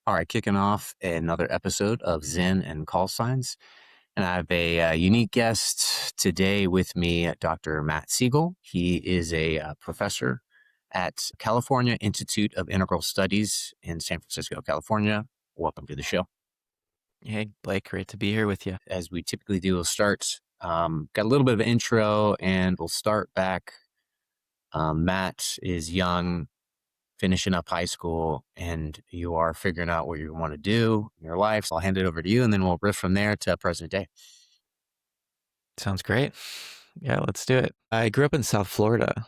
All right, kicking off another episode of Zen and Callsigns. And I have a unique guest today with me, Dr. Matt Segall. He is a professor at California Institute of Integral Studies in San Francisco, California. Welcome to the show. Hey, Blake, great to be here with you. As we typically do, we'll start, got a little bit of an intro, and we'll start back. Matt is young, finishing up high school, and you are figuring out what you want to do in your life. So I'll hand it over to you, and then we'll riff from there to present day. Sounds great. Yeah, let's do it. I grew up in South Florida,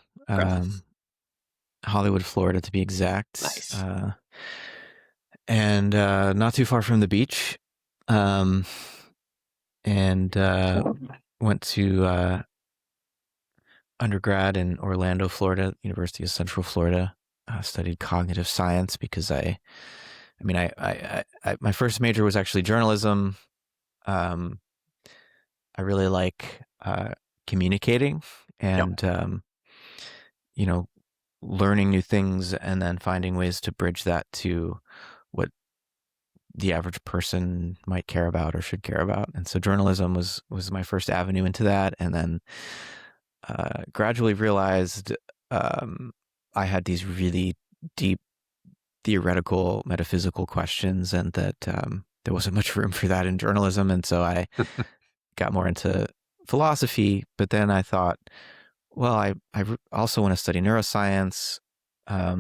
Hollywood, Florida, to be exact. Nice. And not too far from the beach. And went to undergrad in Orlando, Florida, University of Central Florida. Studied cognitive science because I my first major was actually journalism. I really like communicating and learning new things and then finding ways to bridge that to what the average person might care about or should care about. And so journalism was my first avenue into that, and then gradually realized I had these really deep theoretical, metaphysical questions, and that there wasn't much room for that in journalism. And so I got more into philosophy. But then I thought, well, I also want to study neuroscience. I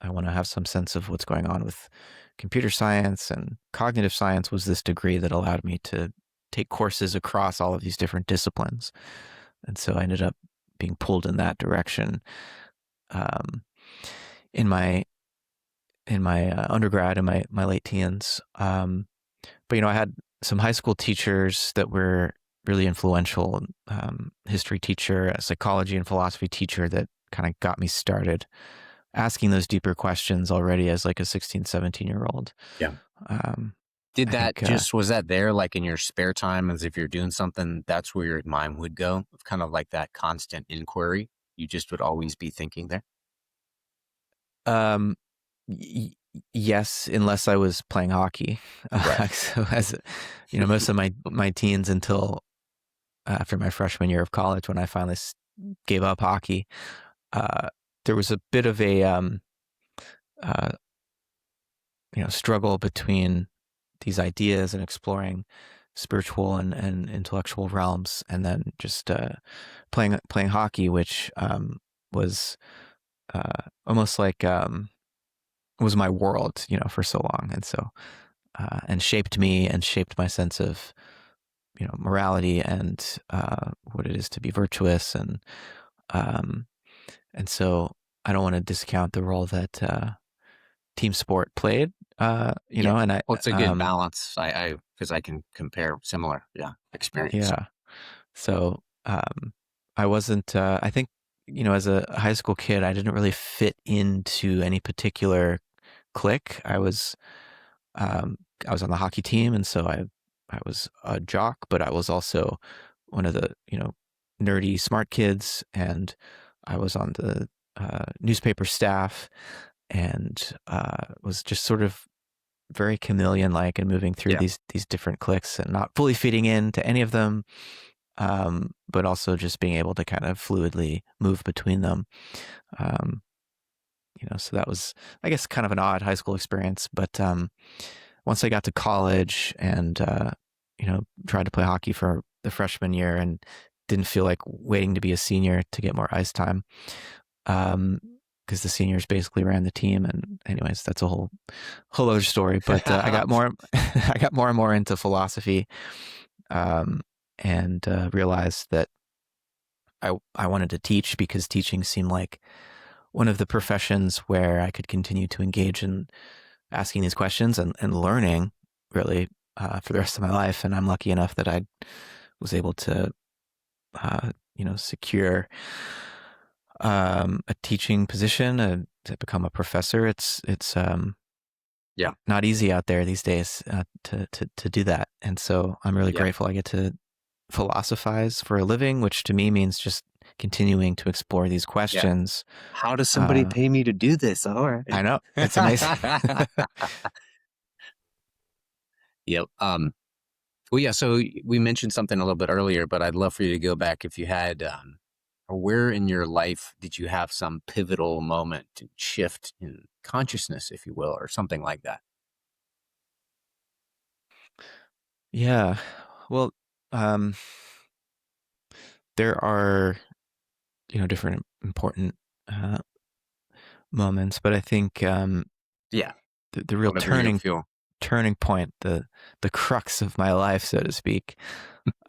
want to have some sense of what's going on with computer science, and cognitive science was this degree that allowed me to take courses across all of these different disciplines. And so I ended up being pulled in that direction. In my undergrad, in my late teens. But I had some high school teachers that were really influential, history teacher, a psychology and philosophy teacher that kind of got me started asking those deeper questions already as like a 16, 17-year-old. Yeah. Was that there like in your spare time, as if you're doing something, that's where your mind would go? Kind of like that constant inquiry. You just would always be thinking there? Yes, unless I was playing hockey. Right. So as most of my teens until after my freshman year of college, when I finally gave up hockey, there was a bit of a struggle between these ideas and exploring spiritual and intellectual realms, and then just playing hockey, which was almost like was my world, for so long. And so, and shaped me and shaped my sense of, morality and what it is to be virtuous. And so I don't want to discount the role that team sport played, and it's a good balance. Because I can compare similar, experience. Yeah. So I wasn't, I think, as a high school kid, I didn't really fit into any particular clique. I was on the hockey team, and so I was a jock, but I was also one of the nerdy smart kids, and I was on the newspaper staff, and was just sort of very chameleon-like and moving through these different cliques and not fully fitting into any of them. But also just being able to kind of fluidly move between them. So that was, I guess, kind of an odd high school experience. But once I got to college and, tried to play hockey for the freshman year and didn't feel like waiting to be a senior to get more ice time, because the seniors basically ran the team. And anyways, that's a whole other story. But I got more and more into philosophy. And realized that I wanted to teach, because teaching seemed like one of the professions where I could continue to engage in asking these questions and learning really for the rest of my life. And I'm lucky enough that I was able to, secure a teaching position to become a professor. It's not easy out there these days to do that. And so I'm really grateful I get to philosophize for a living, which to me means just continuing to explore these questions. How does somebody pay me to do this? All right. I know. It's amazing. Yep. Well, yeah. So we mentioned something a little bit earlier, but I'd love for you to go back if you had, or where in your life did you have some pivotal moment to shift in consciousness, if you will, or something like that? Yeah. Well, um, there are, different important uh, moments, but I think Yeah. the real Whatever you feel. turning point, the crux of my life, so to speak,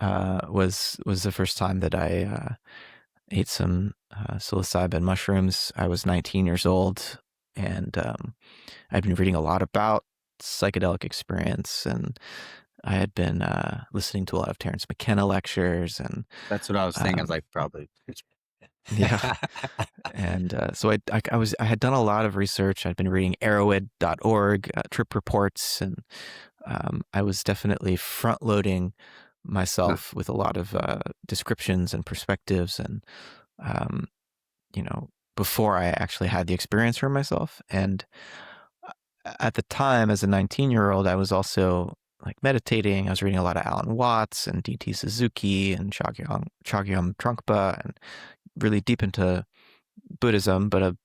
was the first time that I ate some psilocybin mushrooms. I was 19 years old, and I'd been reading a lot about psychedelic experience, and I had been listening to a lot of Terence McKenna lectures, and That's what I was thinking. I was um, like, probably. yeah. And so I had done a lot of research. I'd been reading Arrowhead.org, trip reports, and I was definitely front loading myself with a lot of descriptions and perspectives, and um, before I actually had the experience for myself. And at the time, as a 19-year-old, I was also like meditating. I was reading a lot of Alan Watts and D.T. Suzuki and Chogyam Trungpa, and really deep into Buddhism, but a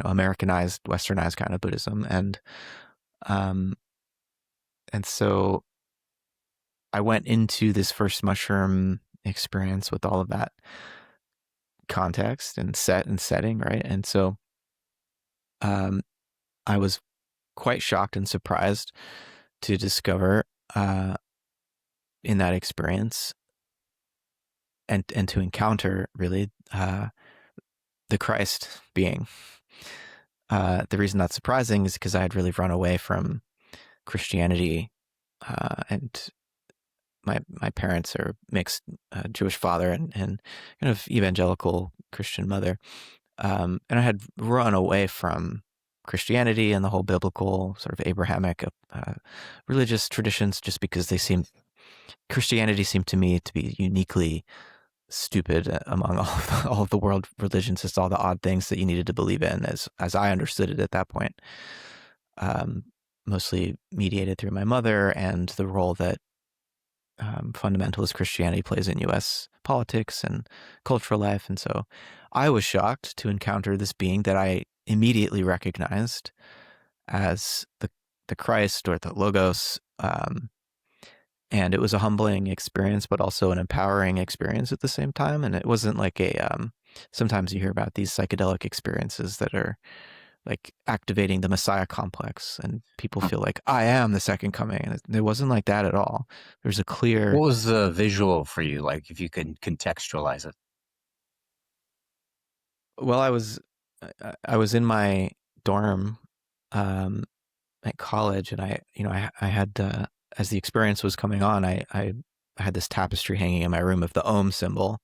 Americanized, Westernized kind of Buddhism. Um, and so I went into this first mushroom experience with all of that context and setting, right? And so um, I was quite shocked and surprised to discover uh, in that experience and to encounter really the Christ being. The reason that's surprising is because I had really run away from Christianity, and my parents are mixed, Jewish father and kind of evangelical Christian mother, and I had run away from Christianity and the whole biblical sort of Abrahamic religious traditions just because Christianity seemed to me to be uniquely stupid among all of the world religions. Just all the odd things that you needed to believe in, as I understood it at that point. Um, Mostly mediated through my mother and the role that fundamentalist Christianity plays in U.S. politics and cultural life. And so I was shocked to encounter this being that I immediately recognized as the Christ or the Logos. And it was a humbling experience, but also an empowering experience at the same time. And it wasn't like sometimes you hear about these psychedelic experiences that are like activating the Messiah complex, and people feel like I am the second coming. And it wasn't like that at all. There's a clear, What was the visual for you, like, if you could contextualize it? well, I was in my dorm um, at college, and I had as the experience was coming on, I had this tapestry hanging in my room of the Om symbol,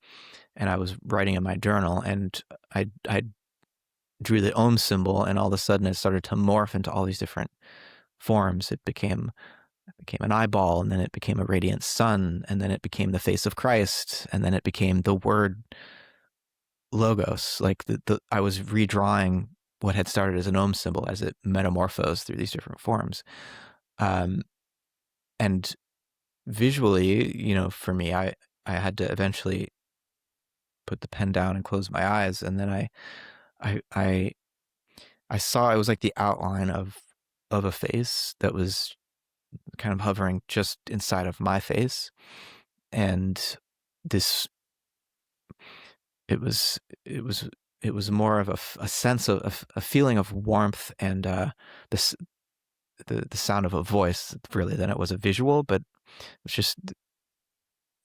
and I was writing in my journal, and I drew the Om symbol, and all of a sudden it started to morph into all these different forms. It became an eyeball, and then it became a radiant sun, and then it became the face of Christ, and then it became the word logos. Like I was redrawing what had started as an Om symbol as it metamorphosed through these different forms. Um, and visually, for me, I had to eventually put the pen down and close my eyes, and then I I I saw it was like the outline of a face that was kind of hovering just inside of my face, and this it was it was it was more of a sense of a feeling of warmth and this the sound of a voice really than it was a visual, but it was just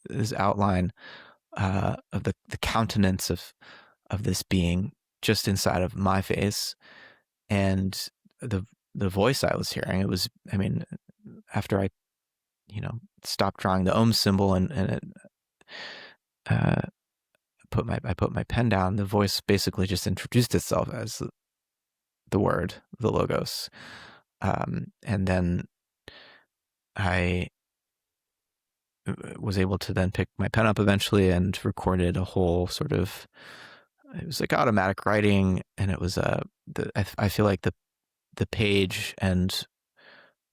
this outline of the countenance of this being just inside of my face, and the the voice I was hearing. It was, I mean, after I stopped drawing the Om symbol and it, uh, I put my pen down, the voice basically just introduced itself as the word, the logos. And then I was able to then pick my pen up eventually and recorded a whole sort of, it was like automatic writing. And it was I feel like the page and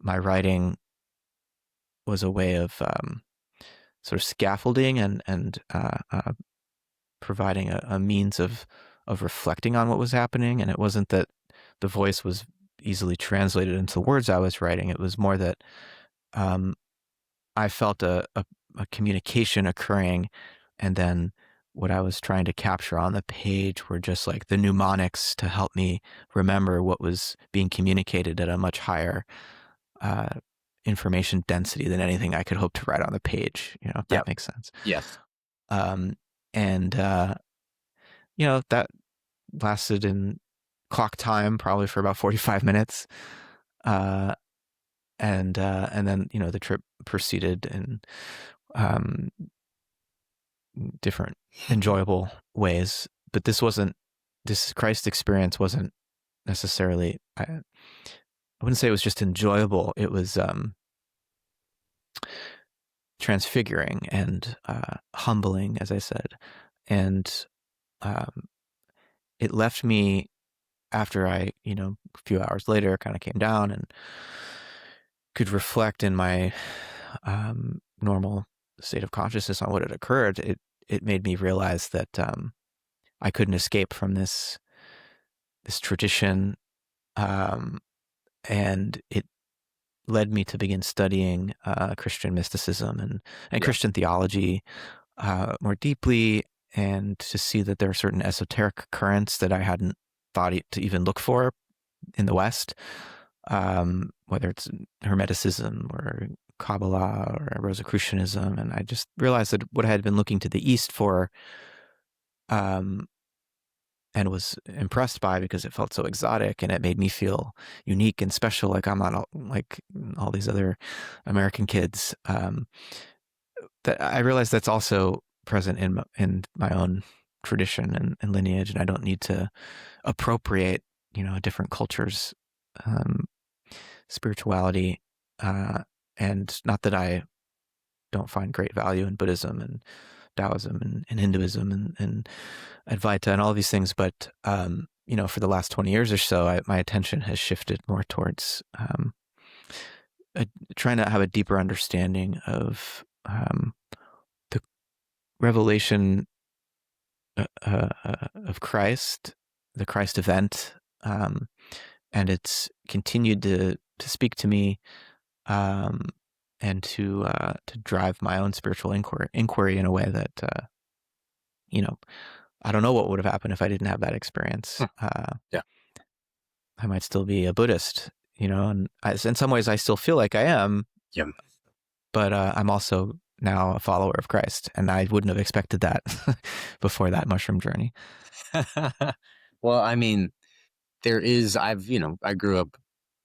my writing was a way of sort of scaffolding and providing a means of reflecting on what was happening. And it wasn't that the voice was easily translated into the words I was writing. It was more that um, I felt a communication occurring, and then what I was trying to capture on the page were just like the mnemonics to help me remember what was being communicated at a much higher uh, information density than anything I could hope to write on the page, if that Yep. makes sense. Yes. Um, and, that lasted in clock time probably for about 45 minutes. Uh, and then, the trip proceeded in um, different enjoyable ways. But this Christ experience wasn't necessarily, I wouldn't say it was just enjoyable. It was transfiguring and humbling, as I said. And um, it left me after a few hours later kind of came down and could reflect in my normal state of consciousness on what had occurred. It made me realize that I couldn't escape from this tradition, um, and it led me to begin studying Christian mysticism and Yeah. Christian theology more deeply, and to see that there are certain esoteric currents that I hadn't thought to even look for in the West, whether it's Hermeticism or Kabbalah or Rosicrucianism. And I just realized that what I had been looking to the East for, um, and was impressed by because it felt so exotic and it made me feel unique and special, like I'm not like all these other American kids. That I realized that's also present in my own tradition and lineage, and I don't need to appropriate a different culture's um, spirituality. And not that I don't find great value in Buddhism and Taoism and Hinduism and Advaita and all these things, but for the last 20 years or so, my attention has shifted more towards a, trying to have a deeper understanding of the revelation of Christ, the Christ event, and it's continued to speak to me, um, and to drive my own spiritual inquiry in a way that I don't know what would have happened if I didn't have that experience. Hmm. Yeah. I might still be a Buddhist, and in some ways I still feel like I am, Yeah. but I'm also now a follower of Christ, and I wouldn't have expected that before that mushroom journey. Well, I mean, I grew up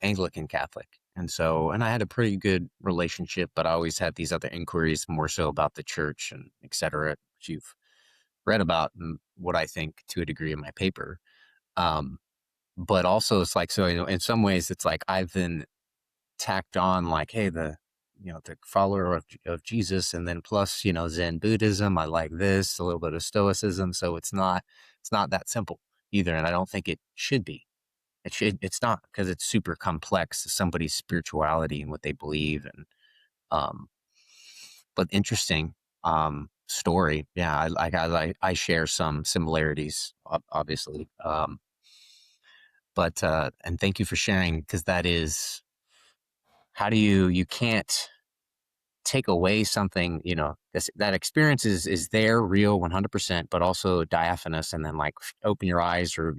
Anglican Catholic. And I had a pretty good relationship, but I always had these other inquiries more so about the church and et cetera, which you've read about and what I think to a degree in my paper. Um, but also it's like, so, in some ways it's like I've been tacked on like, hey, the follower of Jesus, and then plus, Zen Buddhism. I like this, a little bit of Stoicism. So it's not that simple either. And I don't think it should be. It's not, because it's super complex, somebody's spirituality and what they believe. And, um, but interesting, story. Yeah. I share some similarities, obviously. And thank you for sharing, because that is, how do you can't take away something, that experience is there, real 100%, but also diaphanous. And then like open your eyes, or,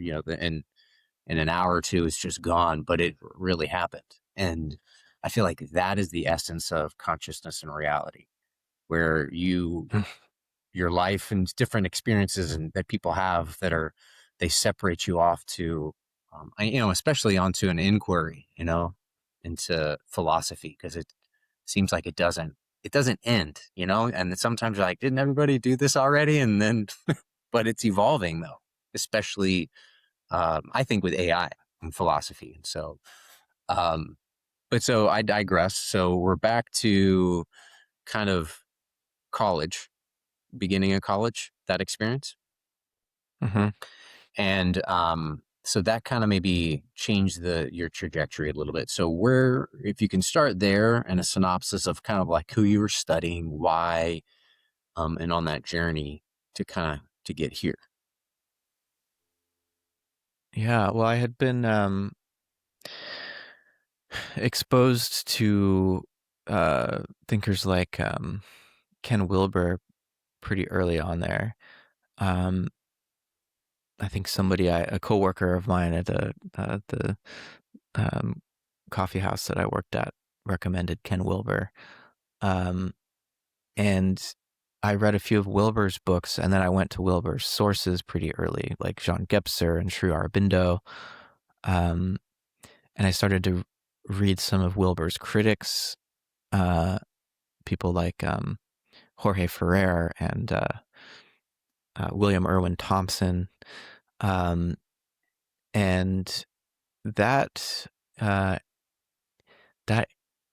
in an hour or two, it's just gone, but it really happened. And I feel like that is the essence of consciousness and reality, where your life and different experiences and that people have they separate you off to, especially onto an inquiry, into philosophy, because it seems like it doesn't end, and then sometimes you're like, didn't everybody do this already? And then, but it's evolving though, especially, I think with AI and philosophy. And so, um, but so I digress. So we're back to kind of college, beginning of college, that experience. Mm-hmm. And so that kind of maybe changed your trajectory a little bit. So if you can start there and a synopsis of kind of like who you were studying, why, and on that journey to get here. Yeah, well, I had been exposed to thinkers like Ken Wilber pretty early on there. Um, I think a coworker of mine at the um, coffee house that I worked at recommended Ken Wilber. Um, and I read a few of Wilbur's books, and then I went to Wilbur's sources pretty early, like Jean Gebser and Sri Aurobindo. Um, and I started to read some of Wilbur's critics, people like Jorge Ferrer and William Irwin Thompson. Um, and that uh, that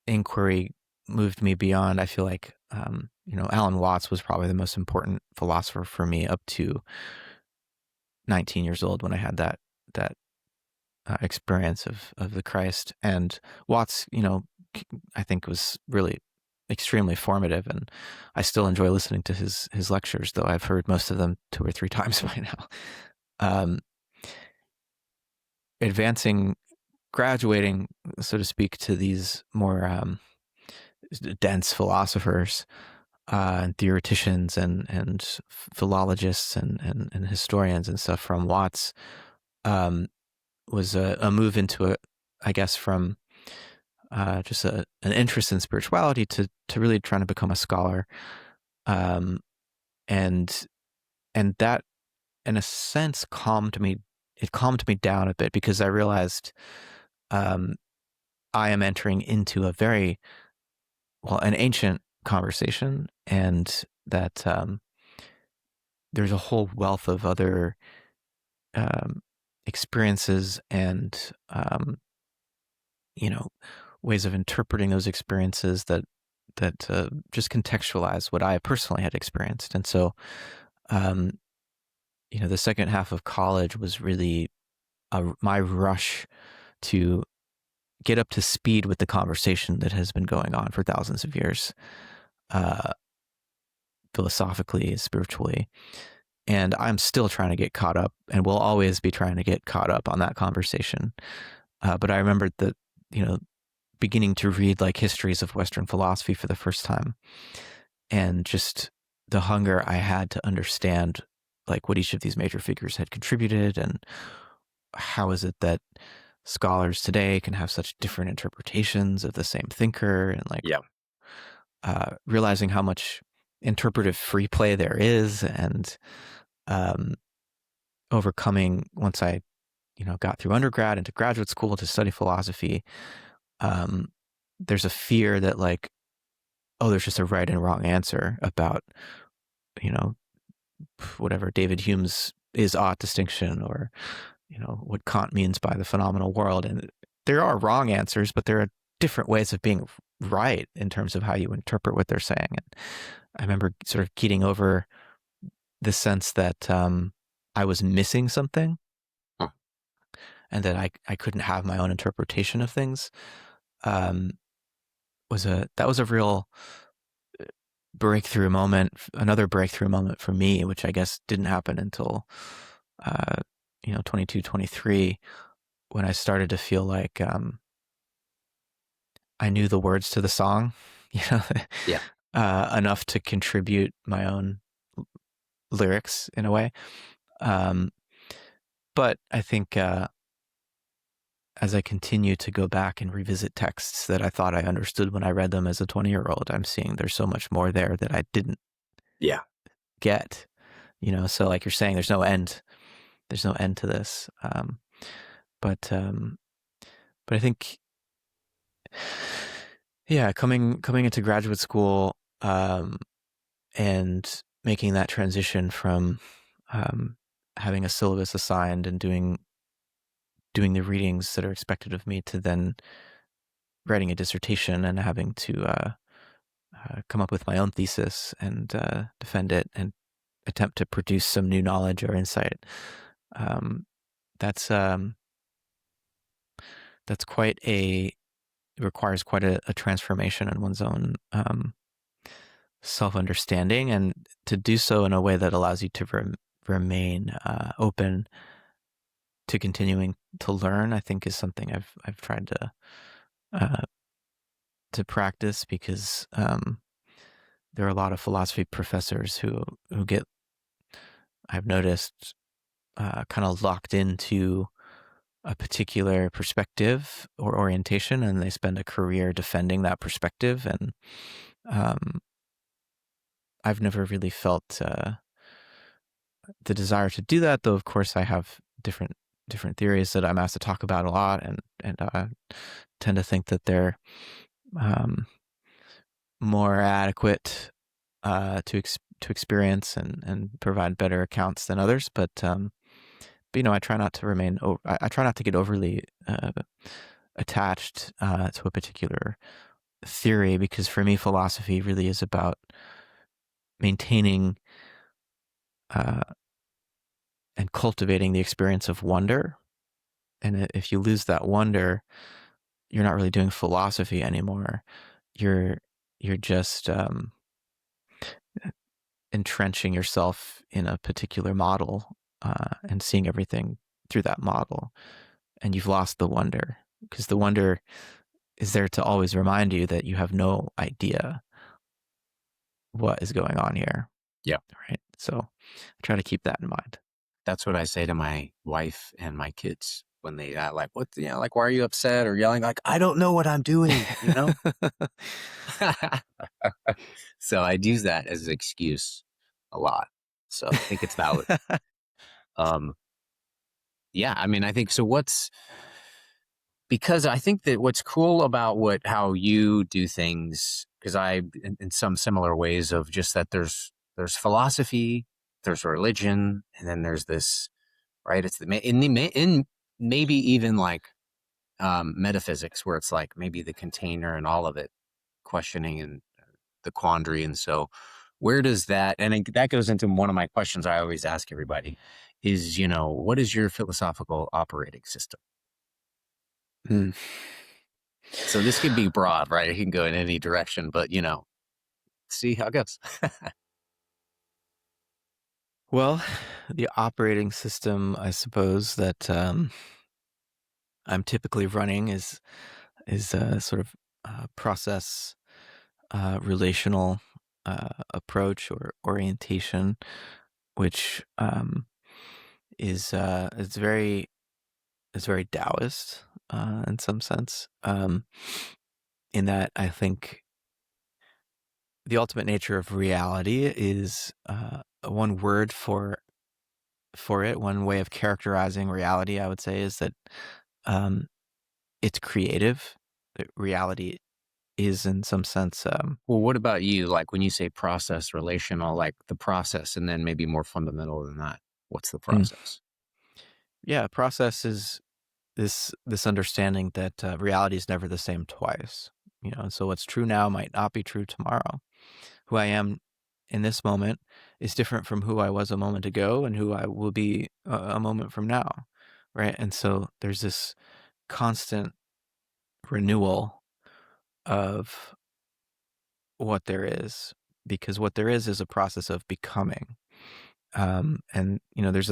inquiry moved me beyond. I feel like Alan Watts was probably the most important philosopher for me up to 19 years old when I had that experience of the Christ. And Watts, I think was really extremely formative, and I still enjoy listening to his lectures, though I've heard most of them 2 or 3 times by now. Um, advancing, graduating, so to speak, to these more dense philosophers and theoreticians and philologists and historians and stuff from Watts um, was a move into I guess, from just an interest in spirituality to really trying to become a scholar, um, and that in a sense calmed me. It calmed me down a bit because I realized um, I am entering into an ancient conversation, and that there's a whole wealth of other um, experiences and you know ways of interpreting those experiences that just contextualize what I personally had experienced. And so um, the second half of college was really my rush to get up to speed with the conversation that has been going on for thousands of years, uh, philosophically, spiritually. And I'm still trying to get caught up, and will always be trying to get caught up on that conversation. But I remembered that, beginning to read like histories of Western philosophy for the first time, and just the hunger I had to understand like what each of these major figures had contributed, and how is it that scholars today can have such different interpretations of the same thinker, and like Yeah. realizing how much interpretive free play there is, and um, overcoming once I got through undergrad into graduate school to study philosophy. There's a fear that like, oh, there's just a right and wrong answer about you know whatever David Hume's is-ought distinction, or what Kant means by the phenomenal world. And there are wrong answers, but there are different ways of being right in terms of how you interpret what they're saying. And I remember sort of getting over the sense that I was missing something, Huh. and that I couldn't have my own interpretation of things. That was a real another breakthrough moment for me, which I guess didn't happen until 22, 23, when I started to feel like I knew the words to the song, Yeah. enough to contribute my own lyrics in a way. But I think as I continue to go back and revisit texts that I thought I understood when I read them as a 20-year-old, I'm seeing there's so much more there that I didn't Yeah. get. So like you're saying, there's no end to this. But I think, yeah, coming into graduate school, and making that transition from having a syllabus assigned and doing the readings that are expected of me, to then writing a dissertation and having to come up with my own thesis and defend it and attempt to produce some new knowledge or insight. that's that's quite a it requires quite a transformation in one's own self-understanding, and to do so in a way that allows you to remain open to continuing to learn, I think is something I've tried uh, to practice, because there are a lot of philosophy professors who get, I've noticed, kind of locked into a particular perspective or orientation, and they spend a career defending that perspective. And um, I've never really felt the desire to do that, though. Of course, I have different theories that I'm asked to talk about a lot, and tend to think that they're um, more adequate to experience and provide better accounts than others. But I try not to remain. I try not to get overly attached to a particular theory, because for me, philosophy really is about maintaining uh, and cultivating the experience of wonder. And if you lose that wonder, you're not really doing philosophy anymore. You're you're just entrenching yourself in a particular model, and seeing everything through that model, and you've lost the wonder, because the wonder is there to always remind you that you have no idea what is going on here. Yeah. Right. So I try to keep that in mind. That's what I say to my wife and my kids when they like, what, like, why are you upset or yelling? Like, I don't know what I'm doing. So I'd use that as an excuse a lot. So I think it's valid. Um, yeah, I mean, I think so. Because I think that what's cool about how you do things, because in some similar ways of just that there's philosophy, there's religion, and then there's this, right? It's in maybe even like metaphysics, where it's like maybe the container and all of it, questioning and the quandary. And so where does that, that goes into one of my questions I always ask everybody is, what is your philosophical operating system? Hmm. So this could be broad, right? It can go in any direction, but see how it goes. Well, the operating system, I suppose, that I'm typically running is a sort of process relational approach or orientation, which is it's very Taoist in some sense. In that, I think the ultimate nature of reality is one word for it. One way of characterizing reality, I would say, is that um, it's creative. That reality is, in some sense, Well, what about you? Like when you say process relational, like the process, and then maybe more fundamental than that, what's the hmm, process? yeah, process is this understanding that reality is never the same twice. And so what's true now might not be true tomorrow. Who I am in this moment is different from who I was a moment ago and who I will be a moment from now, right? And so there's this constant renewal of what there is, because what there is a process of becoming. And there's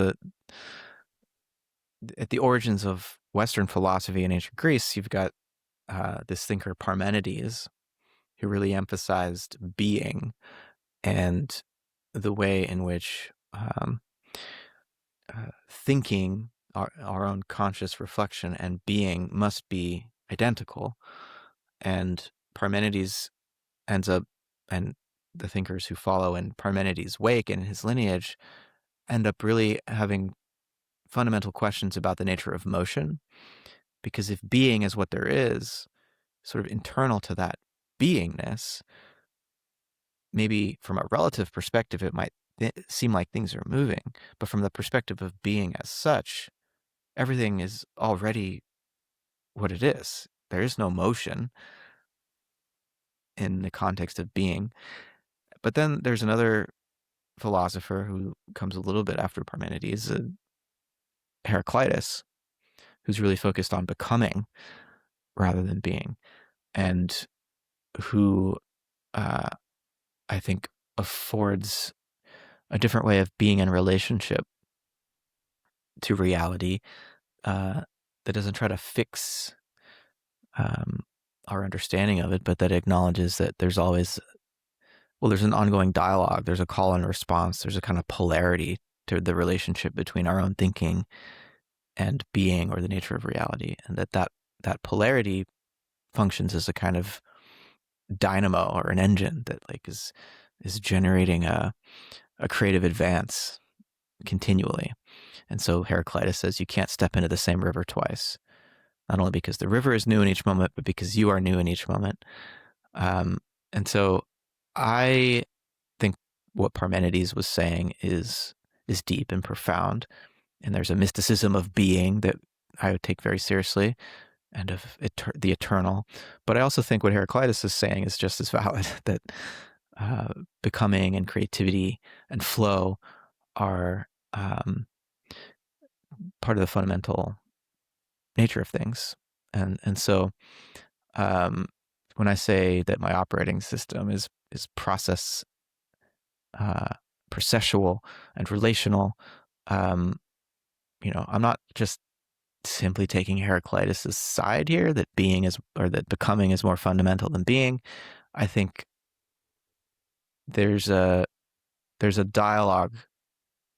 at the origins of Western philosophy in ancient Greece, you've got this thinker Parmenides, who really emphasized being, and the way in which thinking, our own conscious reflection, and being must be identical. And Parmenides ends up, and the thinkers who follow in Parmenides' wake and his lineage end up really having fundamental questions about the nature of motion. Because if being is what there is, sort of internal to that beingness, maybe from a relative perspective, it might seem like things are moving. But from the perspective of being as such, everything is already what it is. There is no motion in the context of being. But then there's another philosopher who comes a little bit after Parmenides, Heraclitus, who's really focused on becoming rather than being, and who uh, I think affords a different way of being in relationship to reality that doesn't try to fix um, our understanding of it, but that acknowledges that there's always, well, there's an ongoing dialogue, there's a call and response, there's a kind of polarity to the relationship between our own thinking and being or the nature of reality, and that polarity functions as a kind of dynamo or an engine that like is generating a creative advance continually. And so Heraclitus says you can't step into the same river twice, not only because the river is new in each moment, but because you are new in each moment. And so I think what Parmenides was saying is deep and profound. And there's a mysticism of being that I would take very seriously, and of the eternal. But I also think what Heraclitus is saying is just as valid, that becoming and creativity and flow are part of the fundamental nature of things. And so when I say that my operating system is process processual and relational, I'm not just simply taking Heraclitus's side here, that being is, or that becoming is more fundamental than being. I think there's a dialogue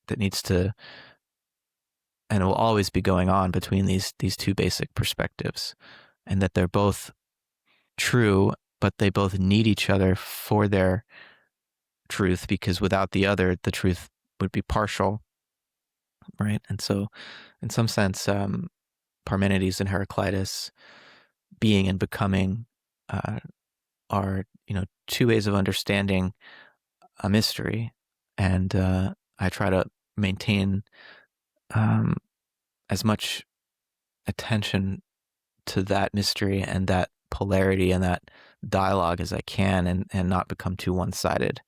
that needs to, and will always be going on between these two basic perspectives, and that they're both true, but they both need each other for their truth, because without the other, the truth would be partial, right? And so, in some sense, Parmenides and Heraclitus, being and becoming, are two ways of understanding a mystery, and I try to maintain as much attention to that mystery and that polarity and that dialogue as I can, and not become too one-sided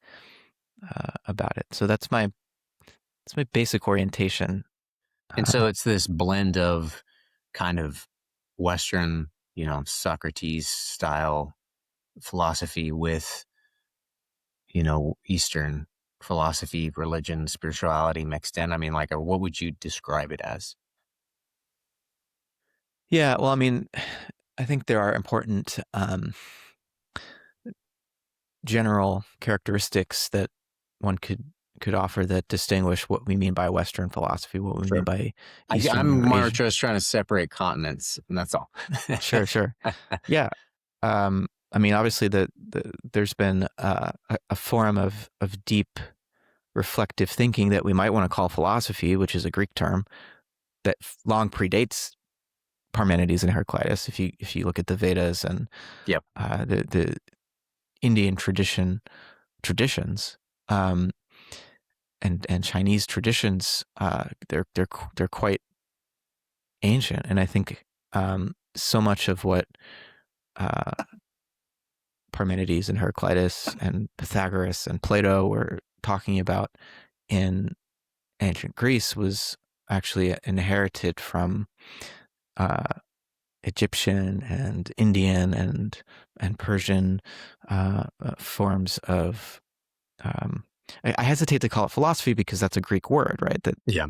about it. So that's my basic orientation. And so it's this blend of kind of Western, Socrates style philosophy with, Eastern philosophy, religion, spirituality mixed in. I mean, like, what would you describe it as? Yeah, well, I mean, I think there are important general characteristics that one could offer that distinguish what we mean by Western philosophy, what we mean Sure. by Eastern I'm or more Asian. just trying to separate continents, and that's all. Sure. Yeah. I mean, obviously, there's been a form of deep reflective thinking that we might want to call philosophy, which is a Greek term that long predates Parmenides and Heraclitus. If you look at the Vedas and Yep. The Indian traditions, and Chinese traditions, they're quite ancient, and I think so much of what Parmenides and Heraclitus and Pythagoras and Plato were talking about in ancient Greece was actually inherited from Egyptian and Indian and Persian forms of. I hesitate to call it philosophy because that's a Greek word, right? That Yeah.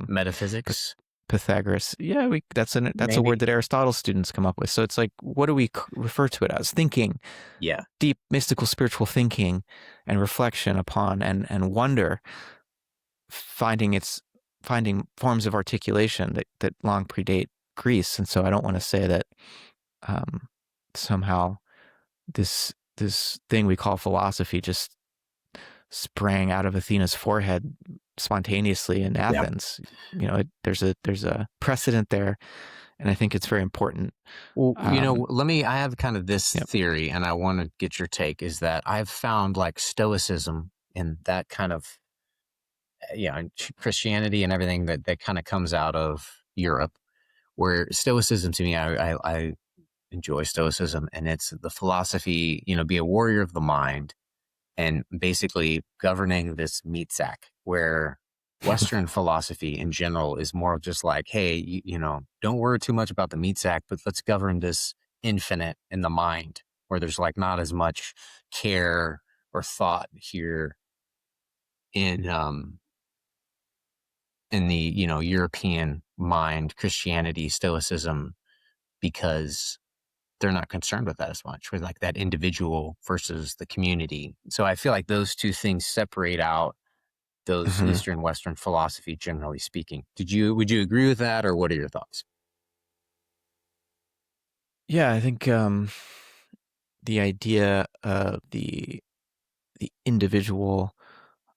Metaphysics, Pythagoras. Yeah, that's a maybe. word that Aristotle students come up with. So it's like, what do we refer to it as? Thinking, Yeah. deep mystical spiritual thinking and reflection upon and wonder, finding forms of articulation that long predate Greece. And so I don't want to say that somehow this thing we call philosophy just sprang out of Athena's forehead spontaneously in Yeah. Athens. There's a precedent there, and I think it's very important. Well, I have kind of this Yep. theory, and I want to get your take, is that I've found like Stoicism and that kind of, and Christianity and everything that kind of comes out of Europe, where Stoicism to me, I enjoy Stoicism, and it's the philosophy, be a warrior of the mind and basically governing this meat sack where Western philosophy in general is more of just like, hey, don't worry too much about the meat sack, but let's govern this infinite in the mind, where there's like not as much care or thought here in the European mind, Christianity, Stoicism, because they're not concerned with that as much, with like that individual versus the community. So I feel like those two things separate out those Mm-hmm. Eastern Western philosophy, generally speaking. Would you agree with that, or what are your thoughts? Yeah, I think the idea of the individual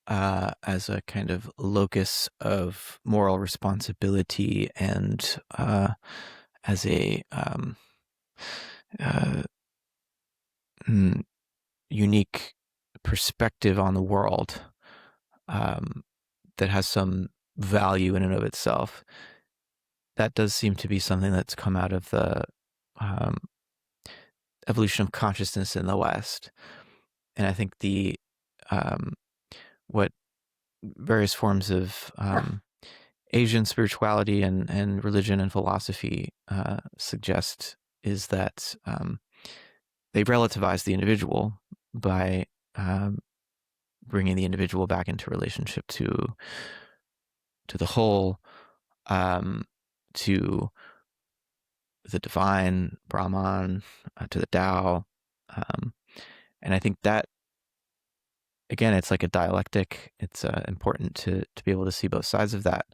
as a kind of locus of moral responsibility and as a uh, mm, unique perspective on the world um, that has some value in and of itself. That does seem to be something that's come out of the um, evolution of consciousness in the West. And I think the um, what various forms of Asian spirituality and religion and philosophy suggest is that they relativize the individual by um, bringing the individual back into relationship to the whole, um, to the divine, Brahman, to the Tao, um, and I think that again, it's like a dialectic. It's important to be able to see both sides of that.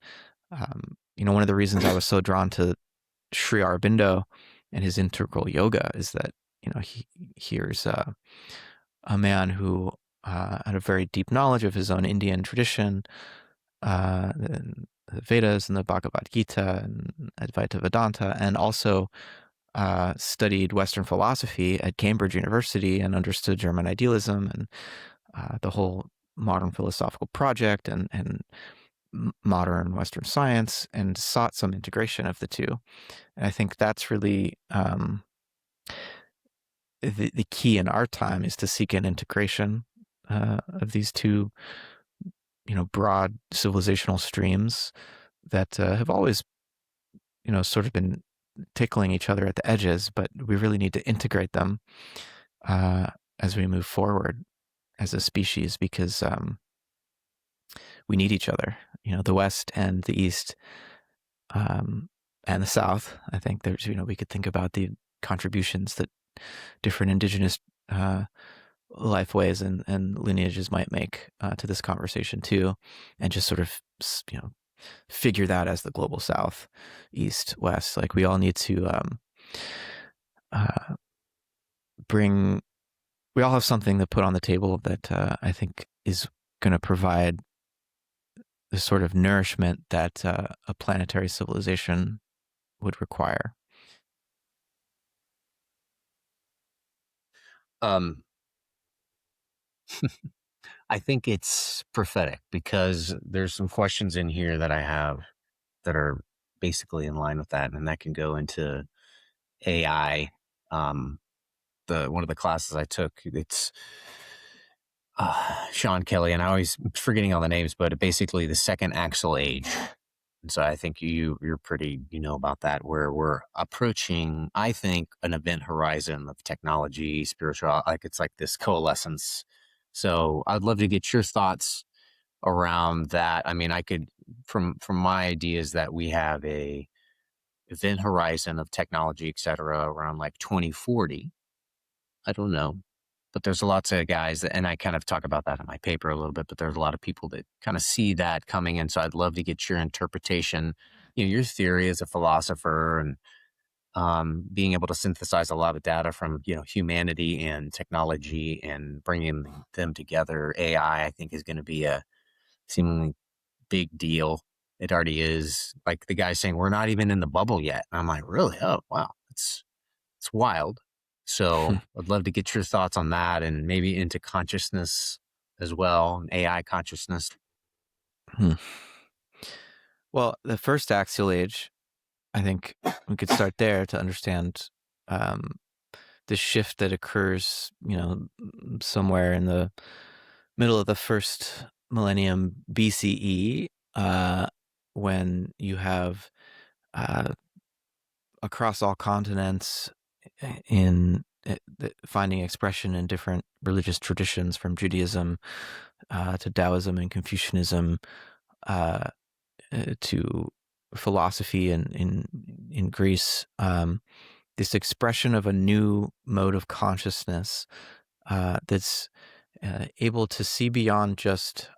One of the reasons I was so drawn to Sri Aurobindo and his integral yoga is that here's a man who had a very deep knowledge of his own Indian tradition, the Vedas and the Bhagavad Gita and Advaita Vedanta, and also studied Western philosophy at Cambridge University and understood German idealism and the whole modern philosophical project and modern Western science, and sought some integration of the two. And I think that's really the key in our time, is to seek an integration of these two, broad civilizational streams that have always, sort of been tickling each other at the edges, but we really need to integrate them uh, as we move forward as a species, because we need each other. The West and the East, and the South. I think there's, we could think about the contributions that different indigenous life ways and lineages might make to this conversation too, and just sort of, figure that as the global South, East, West. Like we all need to uh, bring. We all have something to put on the table that I think is going to provide the sort of nourishment that a planetary civilization would require. Um, I think it's prophetic because there's some questions in here that I have that are basically in line with that, and that can go into AI. The one of the classes I took, it's Sean Kelly, and I always forgetting all the names, but basically the Second Axial Age. And so I think you're pretty about that, where we're approaching, I think, an event horizon of technology, spiritual, like it's like this coalescence. So I'd love to get your thoughts around that. I mean, I could from my ideas that we have a event horizon of technology, et cetera, around like 2040. I don't know. But there's lots of guys that, and I kind of talk about that in my paper a little bit, but there's a lot of people that kind of see that coming in. So I'd love to get your interpretation, your theory as a philosopher, and being able to synthesize a lot of data from, humanity and technology and bringing them together. AI, I think, is going to be a seemingly big deal. It already is. Like the guy saying, we're not even in the bubble yet. And I'm like, really? Oh, wow. It's wild. So I'd love to get your thoughts on that, and maybe into consciousness as well, and AI consciousness. Well, the first axial age, I think we could start there to understand um, the shift that occurs, somewhere in the middle of the first millennium BCE, uh, when you have uh, across all continents in finding expression in different religious traditions, from Judaism to Taoism and Confucianism, uh, to philosophy in Greece. This expression of a new mode of consciousness that's able to see beyond just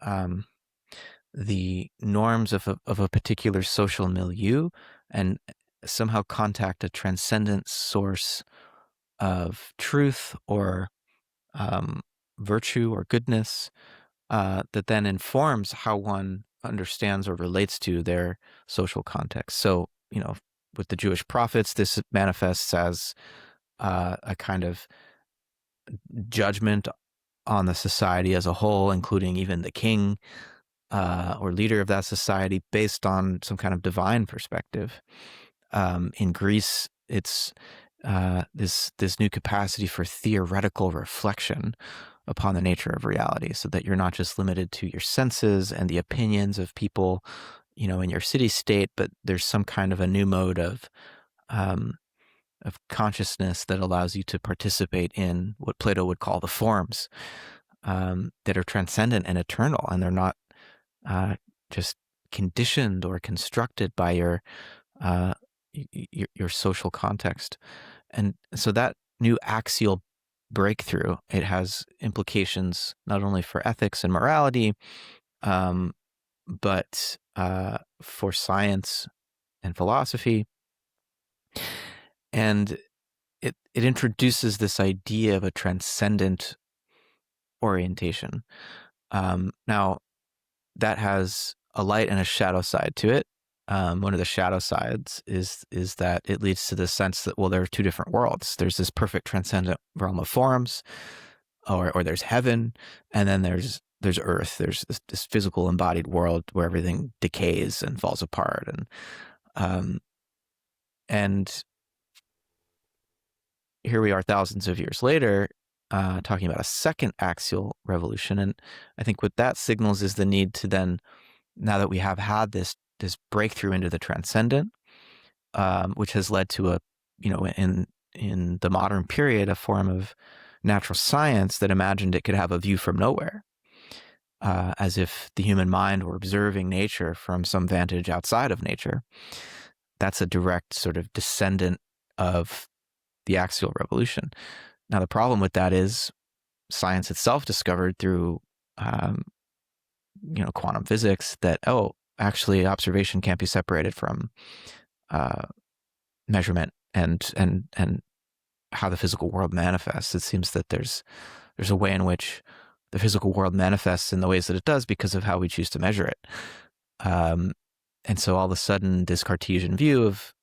the norms of a particular social milieu and somehow contact a transcendent source of truth or um, virtue or goodness that then informs how one understands or relates to their social context. So, with the Jewish prophets, this manifests as a kind of judgment on the society as a whole, including even the king or leader of that society, based on some kind of divine perspective. In Greece, it's this new capacity for theoretical reflection upon the nature of reality, so that you're not just limited to your senses and the opinions of people, in your city state, but there's some kind of a new mode um, of consciousness that allows you to participate in what Plato would call the forms that are transcendent and eternal, and they're not just conditioned or constructed by uh, your social context. And so that new axial breakthrough, it has implications not only for ethics and morality, um, but for science and philosophy. And it introduces this idea of a transcendent orientation. Now, that has a light and a shadow side to it. One of the shadow sides is that it leads to the sense that, well, there are two different worlds. There's this perfect transcendent realm of forms, or there's heaven, and then there's earth. There's this physical embodied world where everything decays and falls apart, um, and here we are thousands of years later, talking about a second axial revolution. And I think what that signals is the need to then, now that we have had this breakthrough into the transcendent, which has led to in the modern period, a form of natural science that imagined it could have a view from nowhere, as if the human mind were observing nature from some vantage outside of nature. That's a direct sort of descendant of the axial revolution. Now, the problem with that is science itself discovered through quantum physics that, actually observation can't be separated from measurement and how the physical world manifests. It seems that there's a way in which the physical world manifests in the ways that it does because of how we choose to measure it. And so all of a sudden, this Cartesian view of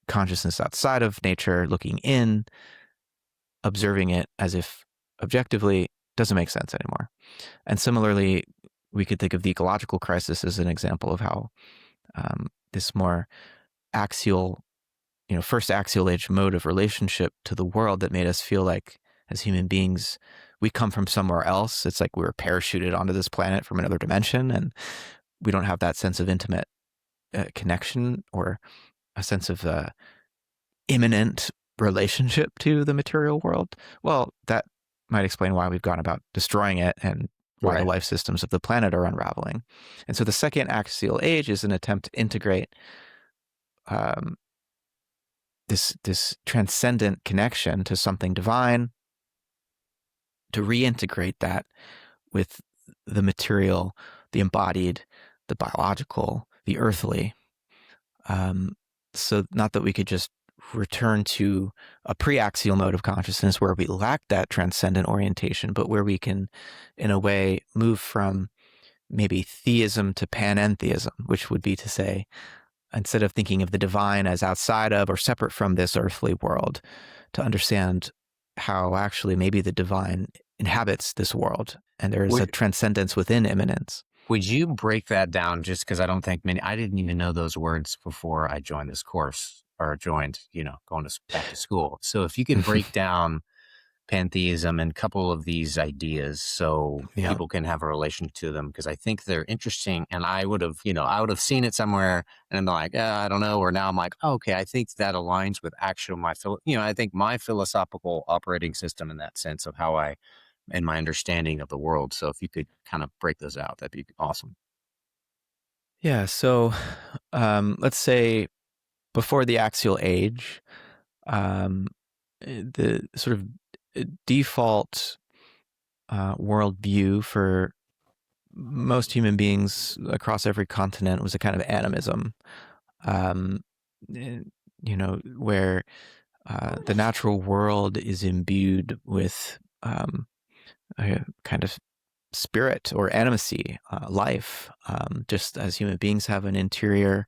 consciousness outside of nature, looking in, observing it as if objectively, doesn't make sense anymore. And similarly, we could think of the ecological crisis as an example of how this more axial, first axial age mode of relationship to the world that made us feel like, as human beings, we come from somewhere else. It's like we were parachuted onto this planet from another dimension, and we don't have that sense of intimate connection or a sense of imminent relationship to the material world. Well, that might explain why we've gone about destroying it and why the life systems of the planet are unraveling. And so the second axial age is an attempt to integrate this transcendent connection to something divine, to reintegrate that with the material, the embodied, the biological, the earthly. So not that we could just return to a pre-axial mode of consciousness where we lack that transcendent orientation, but where we can, in a way, move from maybe theism to panentheism, which would be to say, instead of thinking of the divine as outside of or separate from this earthly world, to understand how actually maybe the divine inhabits this world and there is a transcendence within immanence. Would you break that down, just because I don't think I didn't even know those words before I joined this course or joined, going back to school. So if you could break down pantheism and a couple of these ideas so Yeah. people can have a relation to them, because I think they're interesting. And I would have, I would have seen it somewhere and I'm like, I don't know. Or now I'm like, oh, okay, I think that aligns with actual I think my philosophical operating system in that sense of how I and my understanding of the world. So if you could kind of break those out, that'd be awesome. Yeah. So let's say before the axial age, the sort of default worldview for most human beings across every continent was a kind of animism, um, where the natural world is imbued with a kind of spirit or animacy, life, just as human beings have an interior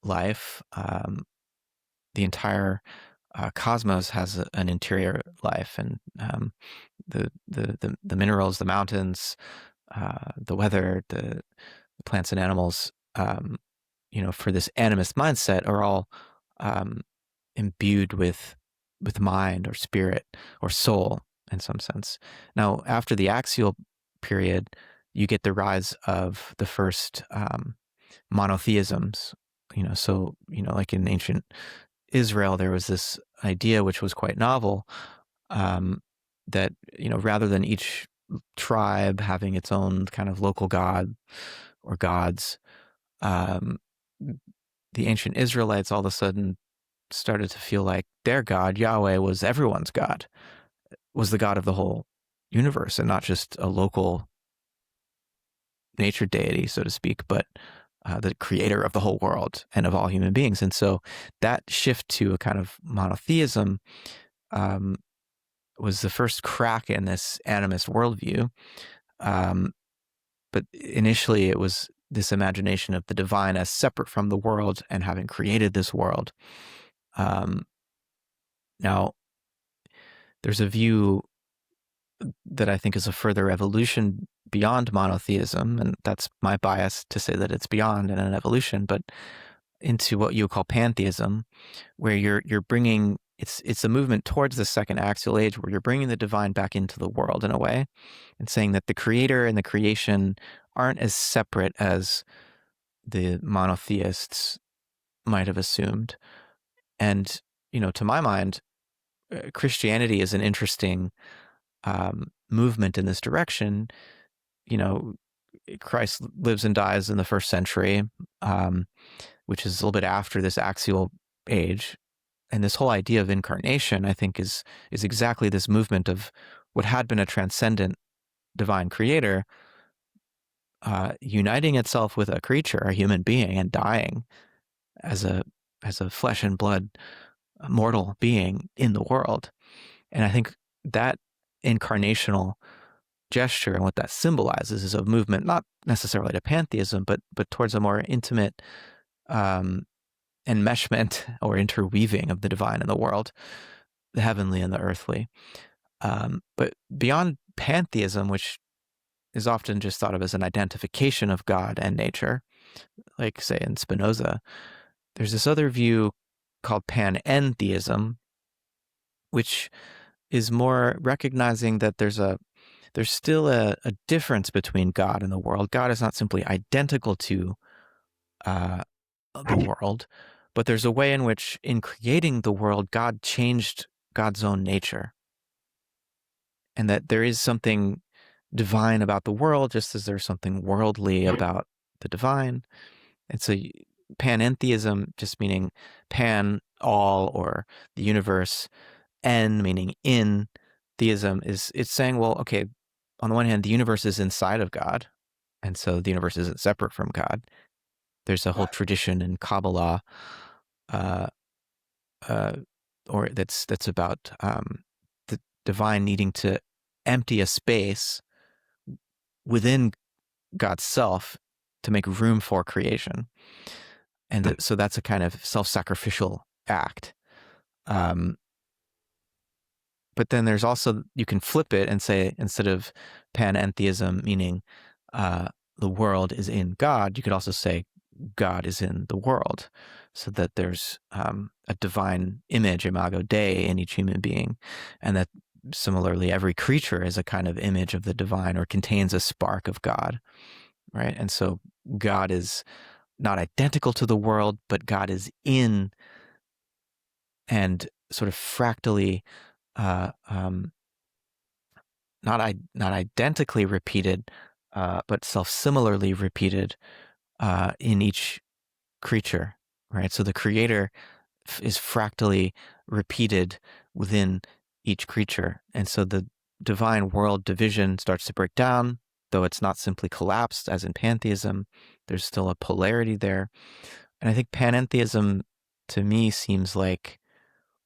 life. The entire cosmos has an interior life, and the minerals, the mountains, the weather, the plants and animals, for this animist mindset are all um, imbued with mind or spirit or soul in some sense. Now, after the axial period, you get the rise of the first monotheisms. Like in ancient Israel, there was this idea which was quite novel, um, that rather than each tribe having its own kind of local god or gods, um, the ancient Israelites all of a sudden started to feel like their God, Yahweh, was everyone's God, was the God of the whole universe, and not just a local nature deity, so to speak, but the creator of the whole world and of all human beings. And so that shift to a kind of monotheism um, was the first crack in this animist worldview. Um, but initially, it was this imagination of the divine as separate from the world and having created this world. Um, Now, there's a view that I think is a further evolution beyond monotheism, and that's my bias to say that it's beyond and an evolution, but into what you call pantheism, where you're bringing it's a movement towards the second axial age, where you're bringing the divine back into the world in a way, and saying that the creator and the creation aren't as separate as the monotheists might have assumed. And to my mind, Christianity is an interesting movement in this direction. You know, Christ lives and dies in the first century, which is a little bit after this axial age. And this whole idea of incarnation, I think, is exactly this movement of what had been a transcendent divine creator uniting itself with a creature, a human being, and dying as a flesh and blood mortal being in the world. And I think that incarnational gesture and what that symbolizes is a movement not necessarily to pantheism, but towards a more intimate enmeshment or interweaving of the divine and the world, the heavenly and the earthly. But beyond pantheism, which is often just thought of as an identification of God and nature, like say in Spinoza, there's this other view called panentheism, which is more recognizing that there's still a difference between God and the world. God is not simply identical to the world, but there's a way in which, in creating the world, God changed God's own nature, and that there is something divine about the world, just as there's something worldly about the divine. And so, panentheism, just meaning pan, all, or the universe, en meaning in, theism it's saying, well, okay, on the one hand, the universe is inside of God, and so the universe isn't separate from God. There's a whole tradition in Kabbalah, uh, uh, or that's about the divine needing to empty a space within God's self to make room for creation, and so that's a kind of self-sacrificial act. Um, but then there's also, you can flip it and say, instead of panentheism meaning the world is in God, you could also say God is in the world, so that there's a divine image, imago Dei, in each human being, and that similarly, every creature is a kind of image of the divine or contains a spark of God, right? And so God is not identical to the world, but God is in and sort of fractally, uh, um, not identically repeated, but self-similarly repeated in each creature, right? So the creator is fractally repeated within each creature. And so the divine world division starts to break down, though it's not simply collapsed as in pantheism. There's still a polarity there. And I think panentheism to me seems like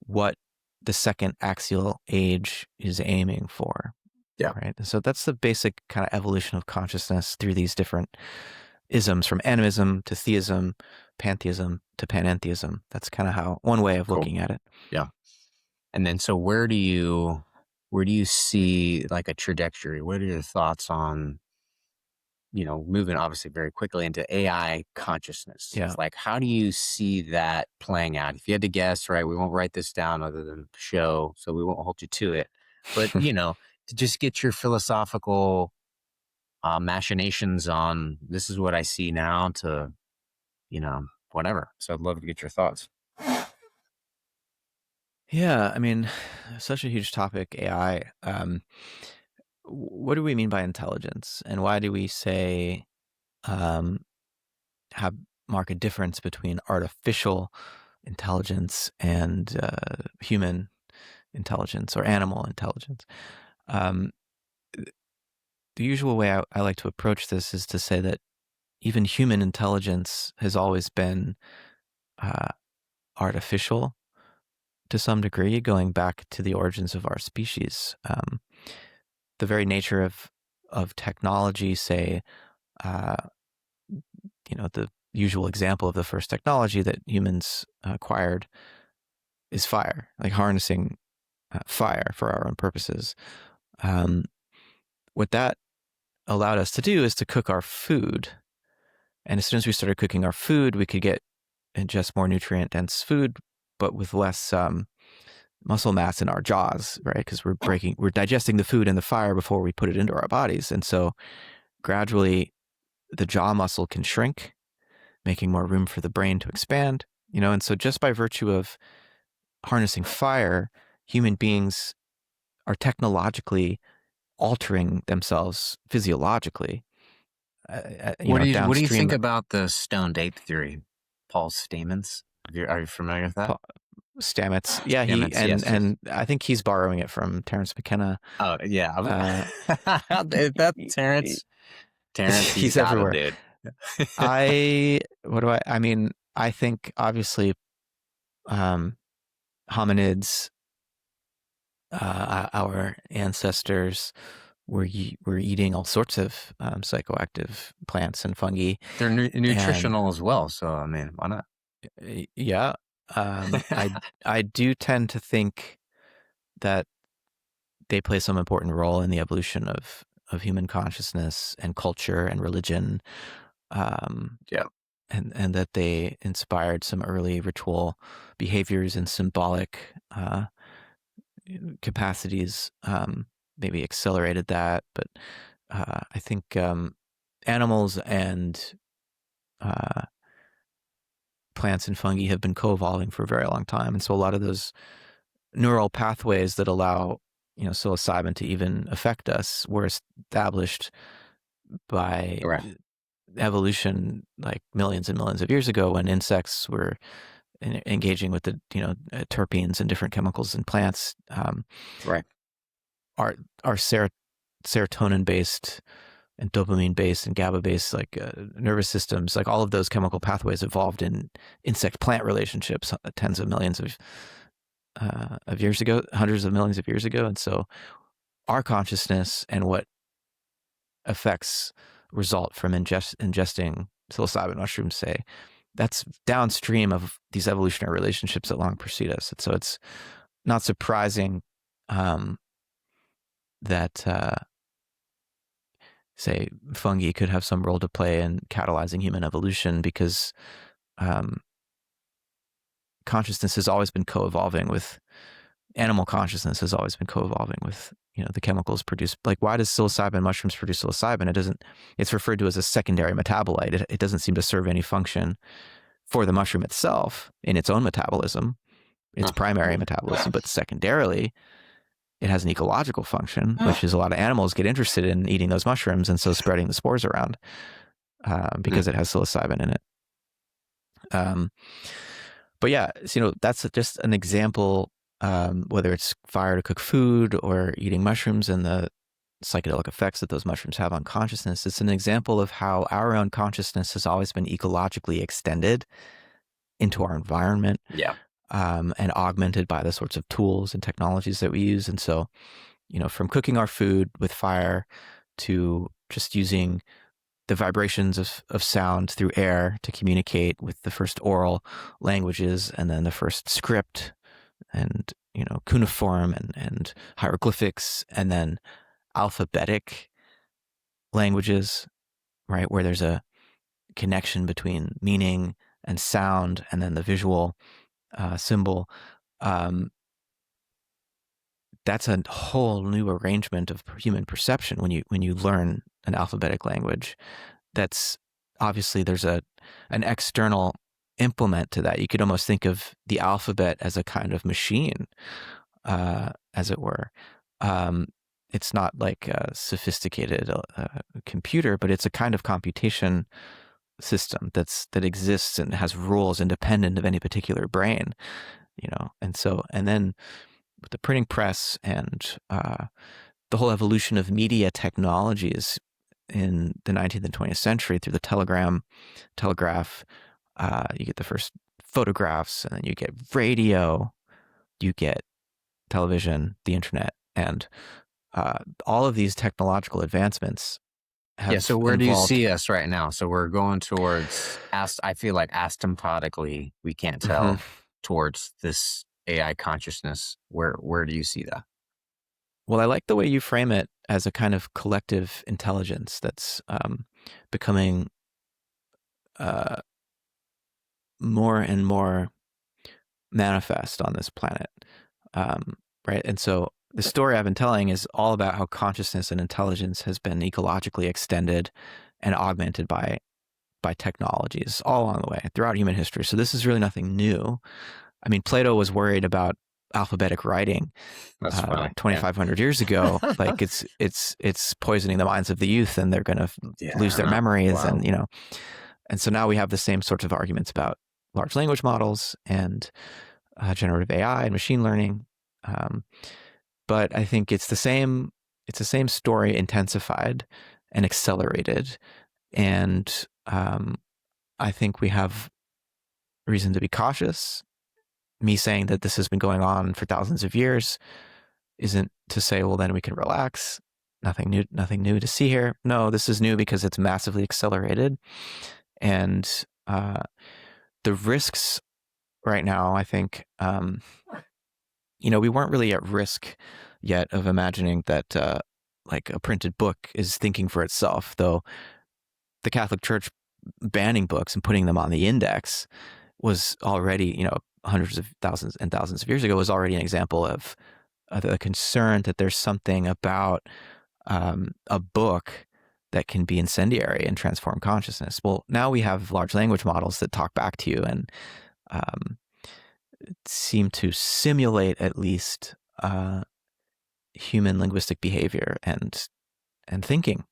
what the second axial age is aiming for. Yeah. Right. So that's the basic kind of evolution of consciousness through these different isms, from animism to theism, pantheism to panentheism. That's kind of how one way of Cool. looking at it. Yeah. And then, so where do you see like a trajectory? What are your thoughts on, moving obviously very quickly into AI consciousness? Yeah. It's like, how do you see that playing out? If you had to guess, right, we won't write this down other than the show, so we won't hold you to it. But, to just get your philosophical machinations on this is what I see now to, whatever. So I'd love to get your thoughts. Yeah. I mean, such a huge topic, AI. What do we mean by intelligence? And why do we say, um, have mark a difference between artificial intelligence and human intelligence or animal intelligence? Um, the usual way I like to approach this is to say that even human intelligence has always been uh, artificial to some degree, going back to the origins of our species. The very nature of technology, say, uh, the usual example of the first technology that humans acquired is fire, like harnessing fire for our own purposes. Um, what that allowed us to do is to cook our food. And as soon as we started cooking our food, we could get ingest more nutrient dense food, but with less muscle mass in our jaws, right? Because we're digesting the food in the fire before we put it into our bodies. And so gradually the jaw muscle can shrink, making more room for the brain to expand, and so just by virtue of harnessing fire, human beings are technologically altering themselves physiologically, What do you think downstream. about the stoned ape theory, Paul Stamets? Are you familiar with that? Stamets, yeah, Stamets, yes, yes. and I think he's borrowing it from Terence McKenna. Oh yeah, Uh, that Terrence, you he's got him, everywhere. dude. I mean, I think obviously um, hominids, our ancestors were eating all sorts of psychoactive plants and fungi. They're And nutritional as well, so I mean, why not? yeah, I do tend to think that they play some important role in the evolution of human consciousness and culture and religion. Yeah, And that they inspired some early ritual behaviors and symbolic capacities, maybe accelerated that. But I think animals and uh, plants and fungi have been co-evolving for a very long time. And so a lot of those neural pathways that allow, psilocybin to even affect us were established by right, evolution like millions and millions of years ago, when insects were engaging with the terpenes and different chemicals in plants. right, Our serotonin based and dopamine based and GABA based nervous systems, like all of those chemical pathways evolved in insect plant relationships tens of millions of years ago, hundreds of millions of years ago. And so our consciousness and what effects result from ingesting psilocybin mushrooms, say, that's downstream of these evolutionary relationships that long precede us. And so it's not surprising that, say, fungi could have some role to play in catalyzing human evolution, because consciousness has always been co-evolving with animal consciousness has always been co-evolving with, the chemicals produced. Like, why does psilocybin mushrooms produce psilocybin? It's referred to as a secondary metabolite. It doesn't seem to serve any function for the mushroom itself in its own metabolism, its primary metabolism, but secondarily, it has an ecological function, which is a lot of animals get interested in eating those mushrooms, and so spreading the spores around because it has psilocybin in it. But yeah, that's just an example, whether it's fire to cook food or eating mushrooms and the psychedelic effects that those mushrooms have on consciousness. It's an example of how our own consciousness has always been ecologically extended into our environment. Yeah. And augmented by the sorts of tools and technologies that we use. And so, from cooking our food with fire to just using the vibrations of sound through air to communicate with the first oral languages, and then the first script, and, cuneiform and hieroglyphics, and then alphabetic languages, right, where there's a connection between meaning and sound, and then the visual symbol. That's a whole new arrangement of human perception when you learn an alphabetic language. That's obviously, there's an external implement to that. You could almost think of the alphabet as a kind of machine, as it were. It's not like a sophisticated computer, but it's a kind of computation system that exists and has rules independent of any particular brain, and then with the printing press and the whole evolution of media technologies in the 19th and 20th century through the telegraph, you get the first photographs, and then you get radio, you get television, the internet, and all of these technological advancements have So where do you involved... see us right now? So we're going towards, I feel like asymptotically, we can't tell, towards this AI consciousness. Where do you see that? Well, I like the way you frame it as a kind of collective intelligence that's becoming more and more manifest on this planet, right? And so the story I've been telling is all about how consciousness and intelligence has been ecologically extended and augmented by technologies all along the way throughout human history. So this is really nothing new. I mean, Plato was worried about alphabetic writing 2,500 years ago. Like, it's poisoning the minds of the youth, and they're going to lose their memories. Wow. And so now we have the same sorts of arguments about large language models and generative AI and machine learning. But I think it's the same story intensified and accelerated. And I think we have reason to be cautious. Me saying that this has been going on for thousands of years isn't to say, well, then we can relax. Nothing new to see here. No, this is new because it's massively accelerated. And the risks right now, I think, we weren't really at risk yet of imagining that like a printed book is thinking for itself, though the Catholic Church banning books and putting them on the index was already, hundreds of thousands and thousands of years ago, was already an example of the concern that there's something about a book that can be incendiary and transform consciousness. Well, now we have large language models that talk back to you and seem to simulate at least human linguistic behavior and thinking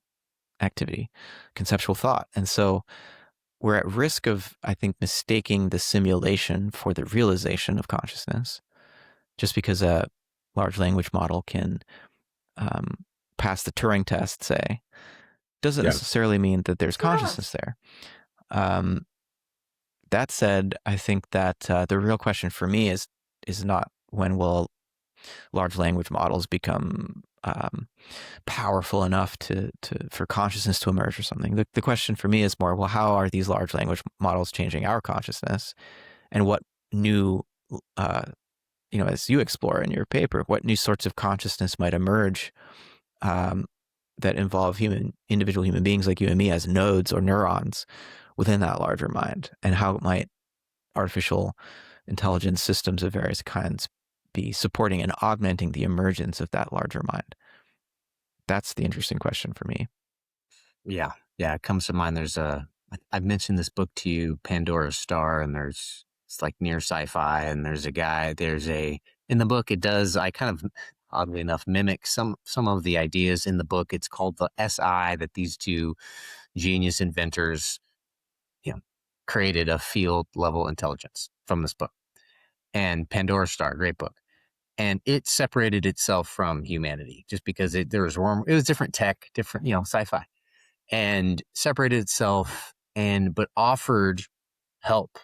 activity, conceptual thought. And so we're at risk of, I think, mistaking the simulation for the realization of consciousness. Just because a large language model can pass the Turing test, say, doesn't necessarily mean that there's consciousness there. That said, I think that the real question for me is not when will large language models become powerful enough for consciousness to emerge or something. The question for me is more, well, how are these large language models changing our consciousness, and what new, as you explore in your paper, what new sorts of consciousness might emerge that involve individual human beings like you and me as nodes or neurons within that larger mind, and how might artificial intelligence systems of various kinds be supporting and augmenting the emergence of that larger mind? That's the interesting question for me. Yeah. Yeah. It comes to mind. I've mentioned this book to you, Pandora's Star, and it's like near sci-fi. And in the book, I kind of, oddly enough, mimic some of the ideas in the book. It's called the SI that these two genius inventors, created a field level intelligence from this book. And Pandora's Star, great book. And it separated itself from humanity just because it was different tech, different, sci-fi, and separated itself but offered help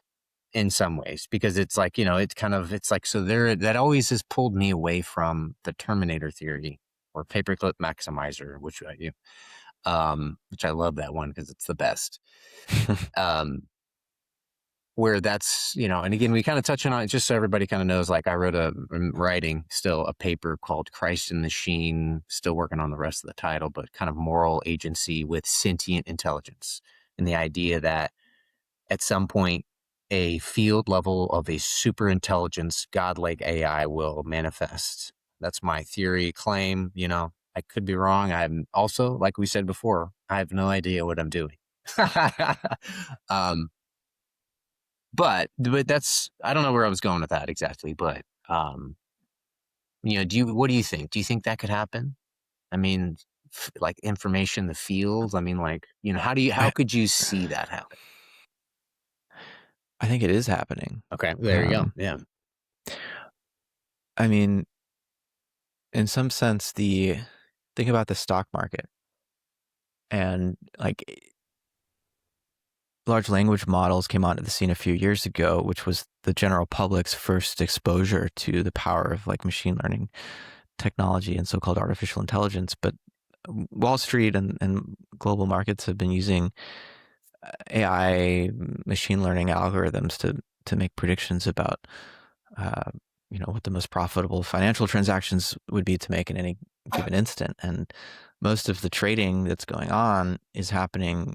in some ways because it's like, it's like, so that always has pulled me away from the Terminator theory or paperclip maximizer, which I love that one because it's the best. Where that's, and again, we kind of touch on it just so everybody kind of knows, like I'm writing still a paper called Christ and the Machine, still working on the rest of the title, but kind of moral agency with sentient intelligence. And the idea that at some point, a field level of a super intelligence, godlike AI will manifest. That's my theory claim. I could be wrong. I'm also, like we said before, I have no idea what I'm doing. But that's, I don't know where I was going with that exactly, but what do you think? Do you think that could happen? I mean, like information, the field. I mean, like, how I could you see that happen? I think it is happening. Okay, there you go. Um, Yeah. I mean, in some sense, think about the stock market and like large language models came onto the scene a few years ago, which was the general public's first exposure to the power of like machine learning technology and so-called artificial intelligence. But Wall Street and global markets have been using AI machine learning algorithms to make predictions about uh, what the most profitable financial transactions would be to make in any given instant. And most of the trading that's going on is happening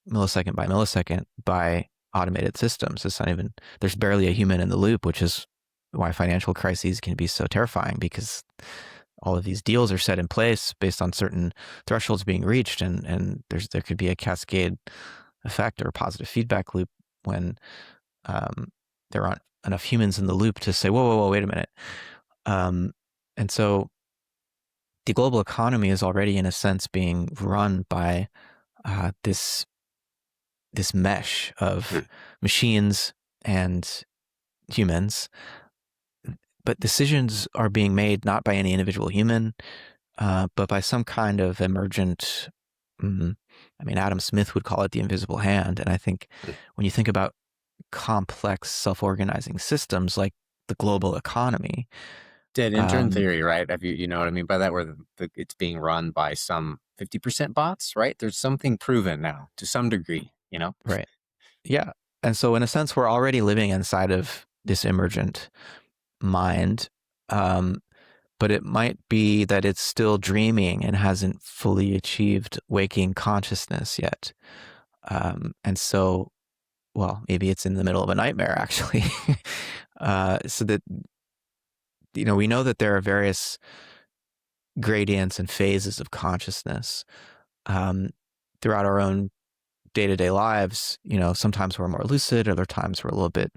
millisecond by millisecond by automated systems. There's barely a human in the loop, which is why financial crises can be so terrifying, because all of these deals are set in place based on certain thresholds being reached, and there could be a cascade effect or a positive feedback loop when there aren't enough humans in the loop to say, whoa, wait a minute. And so the global economy is already, in a sense, being run by this mesh of machines and humans, but decisions are being made not by any individual human, but by some kind of emergent. Adam Smith would call it the invisible hand. And I think when you think about complex self-organizing systems like the global economy, Dead intern theory, right? You know what I mean by that, where it's being run by some 50% bots, right? There's something proven now to some degree, right? Yeah. And so in a sense, we're already living inside of this emergent mind. But it might be that it's still dreaming and hasn't fully achieved waking consciousness yet. And so, well, maybe it's in the middle of a nightmare, actually. So that, we know that there are various gradients and phases of consciousness throughout our own day-to-day lives. Sometimes we're more lucid, other times we're a little bit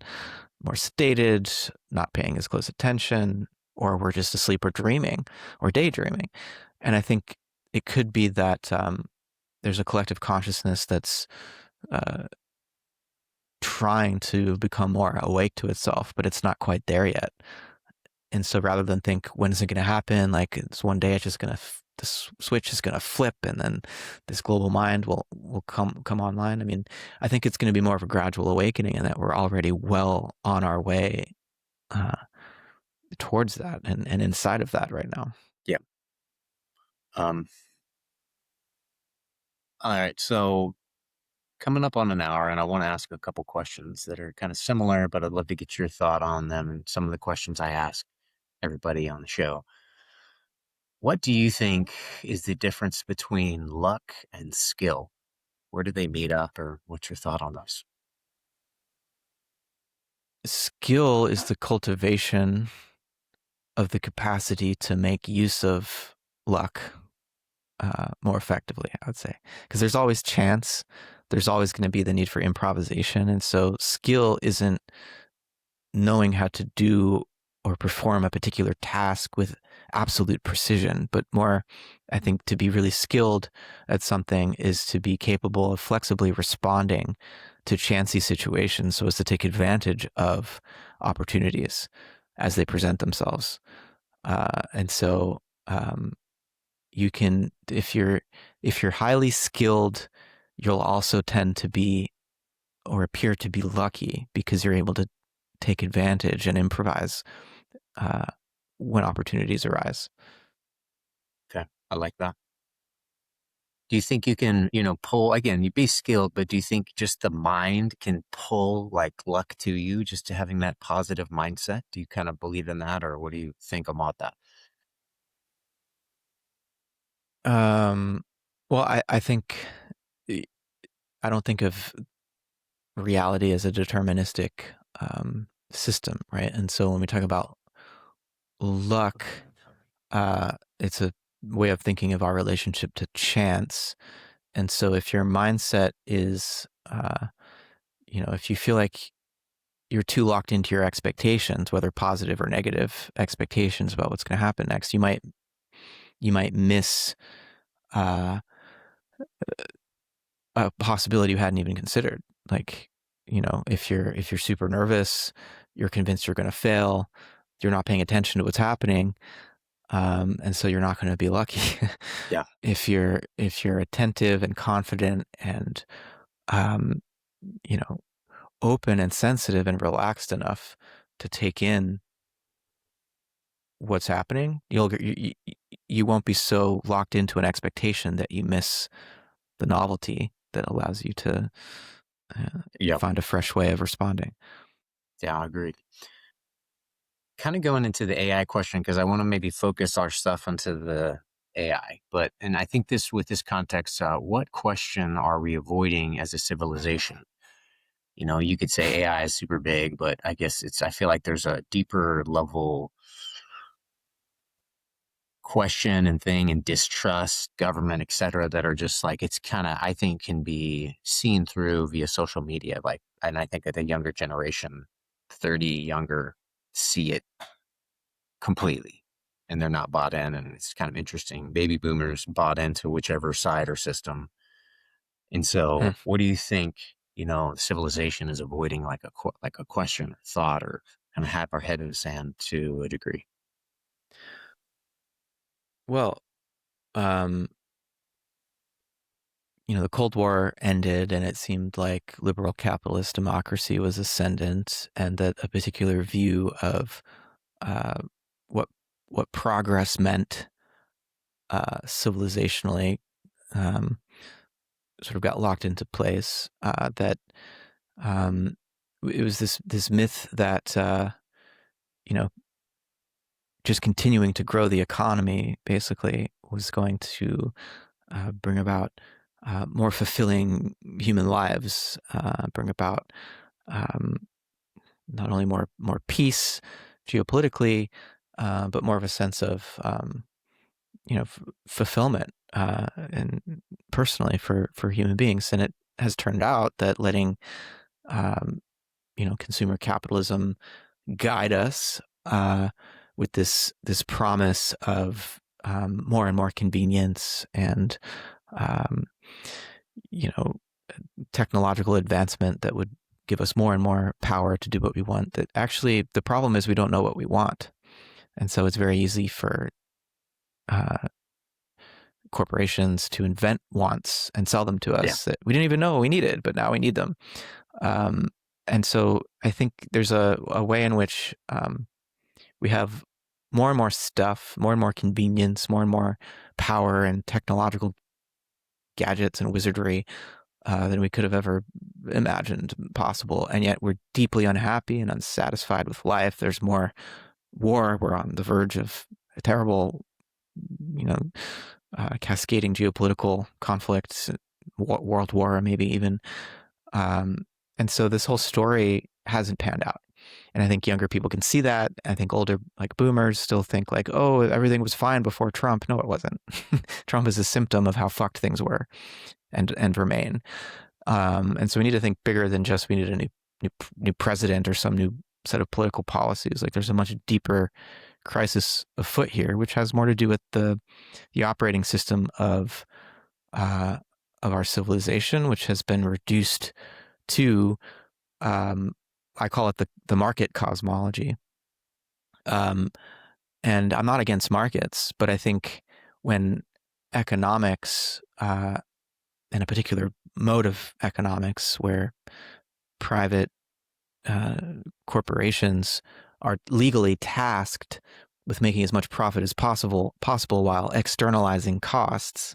more sedated, not paying as close attention, or we're just asleep or dreaming or daydreaming. And I think it could be that there's a collective consciousness that's trying to become more awake to itself, but it's not quite there yet. And so rather than think, when is it going to happen? Like, it's one day it's just going to, the switch is going to flip and then this global mind will come online. I mean, I think it's going to be more of a gradual awakening, and that we're already well on our way towards that and inside of that right now. Yeah. All right. So coming up on an hour, and I want to ask a couple questions that are kind of similar, but I'd love to get your thought on them and some of the questions I ask everybody on the show. What do you think is the difference between luck and skill? Where do they meet up, or what's your thought on those? Skill is the cultivation of the capacity to make use of luck more effectively, I would say. Because there's always chance, there's always going to be the need for improvisation. And so skill isn't knowing how to do or perform a particular task with absolute precision, but more, I think, to be really skilled at something is to be capable of flexibly responding to chancy situations so as to take advantage of opportunities as they present themselves. And so you can, if you're highly skilled, you'll also tend to be or appear to be lucky because you're able to take advantage and improvise uh, when opportunities arise. Okay, I like that. Do you think you can, pull again, you be skilled, but do you think just the mind can pull like luck to you just to having that positive mindset? Do you kind of believe in that, or what do you think about that? Um, well, I think I don't think of reality as a deterministic system, right? And so when we talk about luck, it's a way of thinking of our relationship to chance. And so if your mindset is, if you feel like you're too locked into your expectations, whether positive or negative expectations about what's going to happen next, you might miss uh, a possibility you hadn't even considered. Like, if you're super nervous, you're convinced you're going to fail, you're not paying attention to what's happening, and so you're not going to be lucky. Yeah. If you're attentive and confident and um, you know open and sensitive and relaxed enough to take in what's happening, you won't be so locked into an expectation that you miss the novelty that allows you to Yep. find a fresh way of responding. Yeah, I agree. Kind of going into the AI question because I want to maybe focus our stuff onto the AI. And I think with this context, what question are we avoiding as a civilization? You could say AI is super big, but I guess I feel like there's a deeper level question and thing and distrust, government, et cetera, that are just like, it's kind of, I think, can be seen through via social media. And I think that the younger generation, 30 younger, see it completely and they're not bought in. And it's kind of interesting. Baby boomers bought into whichever side or system. And Hmm. so what do you think, civilization is avoiding like a question or thought or kind of have our head in the sand to a degree? Well, um, the Cold War ended and it seemed like liberal capitalist democracy was ascendant, and that a particular view of uh, what what progress meant civilizationally um, sort of got locked into place. That um, it was this myth that you know just continuing to grow the economy basically was going to bring about more fulfilling human lives, bring about um, not only more peace geopolitically, but more of a sense of fulfillment and personally for human beings. And it has turned out that letting um, consumer capitalism guide us with this promise of more and more convenience and um, you know technological advancement that would give us more and more power to do what we want. That actually the problem is we don't know what we want, and so it's very easy for uh, corporations to invent wants and sell them to Yeah. us that we didn't even know we needed, but now we need them. Um, and so I think there's a way in which we have more and more stuff, more and more convenience, more and more power and technological gadgets and wizardry than we could have ever imagined possible. And yet we're deeply unhappy and unsatisfied with life. There's more war. We're on the verge of a terrible, you know, cascading geopolitical conflicts, world war, maybe even. Um, and so this whole story hasn't panned out. And I think younger people can see that. I think older, like boomers, still think like, oh, everything was fine before Trump. No, it wasn't. Trump is a symptom of how fucked things were and remain. And so we need to think bigger than just we need a new president or some new set of political policies. Like there's a much deeper crisis afoot here, which has more to do with the operating system of our civilization, which has been reduced to I call it the market cosmology. And I'm not against markets, but I think when economics and a particular mode of economics where private corporations are legally tasked with making as much profit as possible while externalizing costs,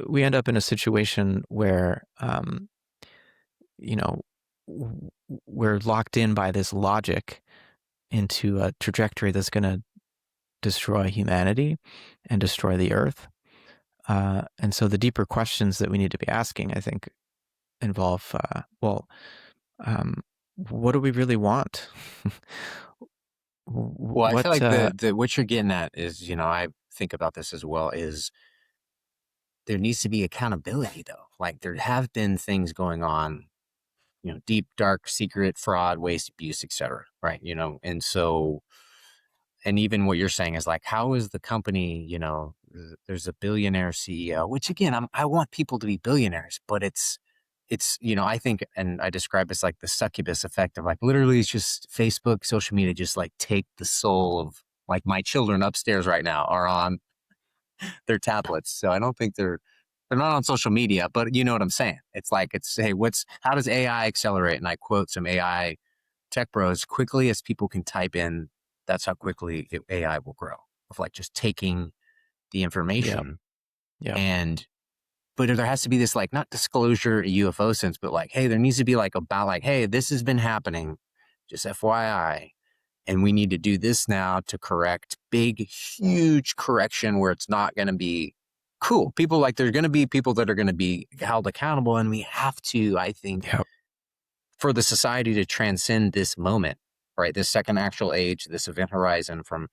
we end up in a situation where you know we're locked in by this logic into a trajectory that's going to destroy humanity and destroy the earth. And so the deeper questions that we need to be asking, I think, involve um, what do we really want? Well, I feel What like the what you're getting at is, I think about this as well, is there needs to be accountability though. Like there have been things going on, deep, dark, secret fraud, waste, abuse, etc. Right. And so, and even what you're saying is like, how is the company, there's a billionaire CEO, which again, I want people to be billionaires, but it's, I think, and I describe it as like the succubus effect of like, literally it's just Facebook, social media, just like take the soul of like my children upstairs right now are on their tablets. So I don't think they're not on social media, but you know what I'm saying? It's like, hey, how does AI accelerate? And I quote some AI tech bros, quickly as people can type in, that's how quickly AI will grow, of like just taking the Yep. information. Yep. And but there has to be this like not disclosure UFO sense, but like, hey, there needs to be like about like, hey, this has been happening, just FYI, and we need to do this now to correct big, huge correction where it's not going to be cool. People like there's going to be people that are going to be held accountable, and we have to, I think, Yep. for the society to transcend this moment, right? This second actual age, this event horizon from.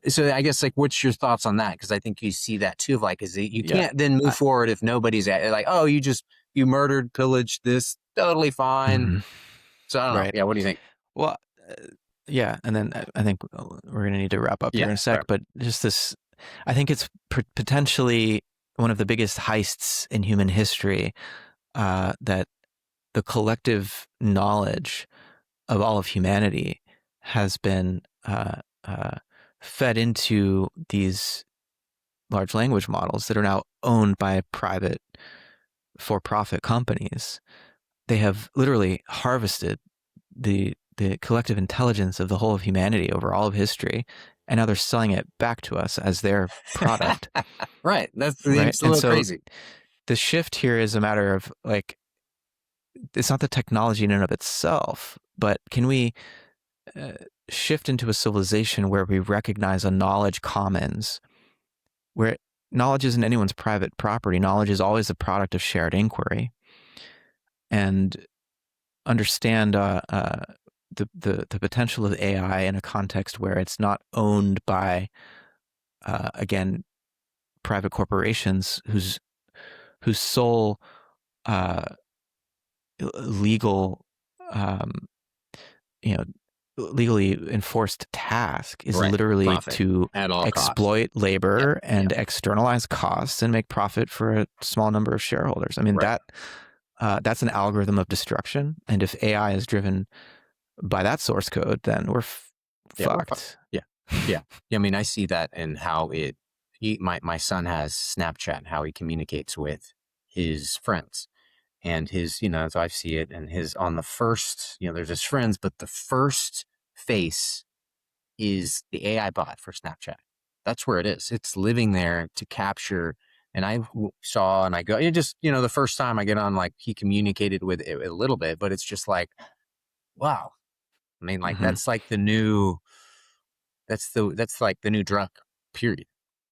So I guess like, what's your thoughts on that? Because I think you see that too. Of like, you Yeah. can't then move forward if nobody's like, oh, you murdered, pillaged this, totally fine. Mhm. So I don't know. Right. Yeah, what do you think? Well, yeah. And then I think we're going to need to wrap up here Yeah, in a right. sec. But just this, I think it's potentially one of the biggest heists in human history that the collective knowledge of all of humanity has been fed into these large language models that are now owned by private for-profit companies. They have literally harvested the collective intelligence of the whole of humanity over all of history, and now they're selling it back to us as their product. Right. Right. It's a And little so crazy. the shift here is a matter of like, it's not the technology in and of itself, but can we uh, shift into a civilization where we recognize a knowledge commons, where knowledge isn't anyone's private property. Knowledge is always the product of shared inquiry, and understand the potential of AI in a context where it's not owned by again private corporations whose sole uh, legal um, you know legally enforced task is Right. literally Profit to at all costs. exploit Yep. labor and Yep. externalize costs and make profit for a small number of shareholders. I mean, Right. that's an algorithm of destruction. And if AI is driven by that source code, then we're Yeah. We're fine. fucked. Yeah. Yeah. Yeah. I mean, I see that in how my son has Snapchat and how he communicates with his friends. And his, so I see it, and his on the first, there's his friends, but the first face is the AI bot for Snapchat. That's where it is. It's living there to capture. And I saw, and I go, it just, the first time I get on, like he communicated with it a little bit, but it's just like, wow. I mean, like Mm-hmm. that's like the new drug, period.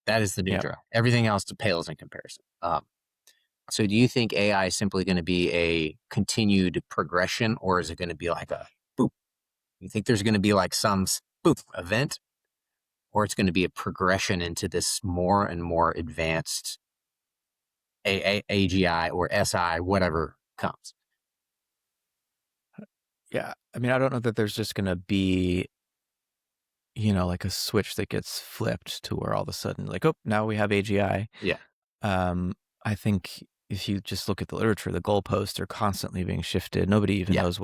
That is the new Yeah. drug. Everything else pales in comparison. So do you think AI is simply going to be a continued progression, or is it going to be like a boop? You think there's going to be like some spoof event, or it's going to be a progression into this more and more advanced AGI or SI, whatever comes? Yeah. I mean, I don't know that there's just going to be, like a switch that gets flipped to where all of a sudden, like, oh, now we have AGI. Yeah. Um, I think if you just look at the literature, the goalposts are constantly being shifted. Nobody even Yeah. knows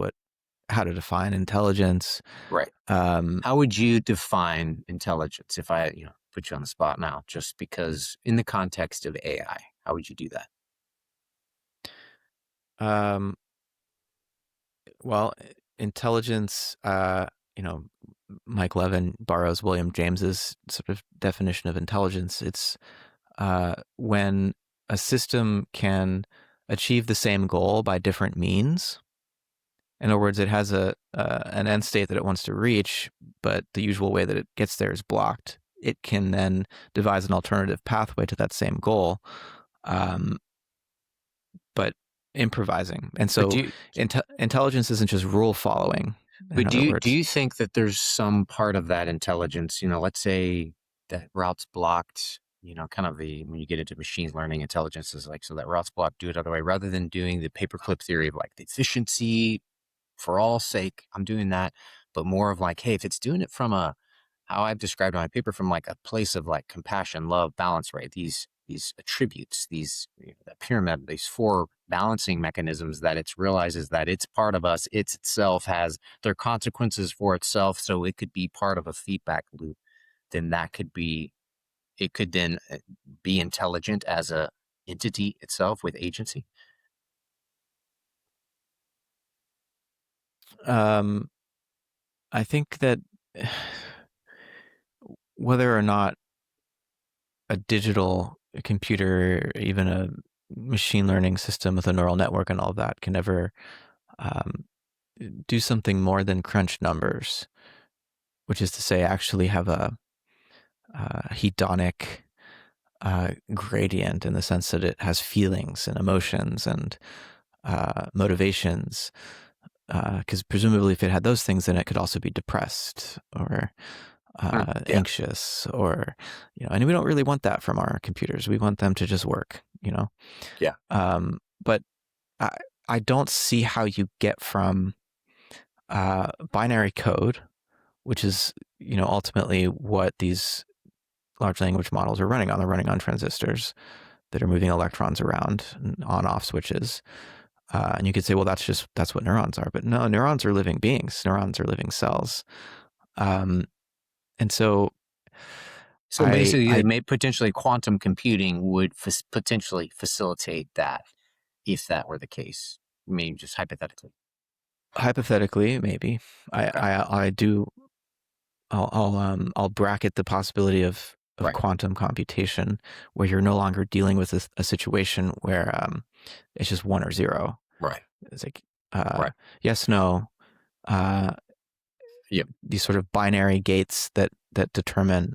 how to define intelligence. Right. How would you define intelligence if I, put you on the spot now, just because in the context of AI, how would you do that? Um, well, intelligence, Mike Levin borrows William James's sort of definition of intelligence. It's when a system can achieve the same goal by different means. In other words, it has an end state that it wants to reach, but the usual way that it gets there is blocked. It can then devise an alternative pathway to that same goal, um, but improvising. And But so intelligence isn't just rule following, in other do words. you think that there's some part of that intelligence, let's say that route's blocked, kind of when you get into machine learning, intelligence is like, so that route's blocked, do it other way, rather than doing the paperclip theory of like the efficiency for all sake, I'm doing that, but more of like, hey, if it's doing it from how I've described in my paper, from like a place of like compassion, love, balance, right? These attributes, that pyramid, these four balancing mechanisms that it realizes that it's part of us, it's itself has their consequences for itself, so it could be part of a feedback loop. Then it could then be intelligent as a entity itself with agency. Um, I think that whether or not a digital computer, even a machine learning system with a neural network and all of that can ever um, do something more than crunch numbers, which is to say, actually have a hedonic gradient in the sense that it has feelings and emotions and motivations. Because presumably, if it had those things, then it could also be depressed or Yeah, anxious, or and we don't really want that from our computers. We want them to just work. yeah, But I I don't see how you get from binary code, which is ultimately what these large language models are running on. They're running on transistors that are moving electrons around and on-off switches. And you could say, well, that's what neurons are. But no, neurons are living beings. Neurons are living cells. Um, and so so I, basically, they I may potentially quantum computing would potentially facilitate that if that were the case. I mean, just hypothetically. hypothetically, maybe Okay. I do. I'll bracket the possibility of Right. quantum computation where you're no longer dealing with a situation where it's just one or zero. Right. It's like Right. yes, no. Uh, Yep. these sort of binary gates that determine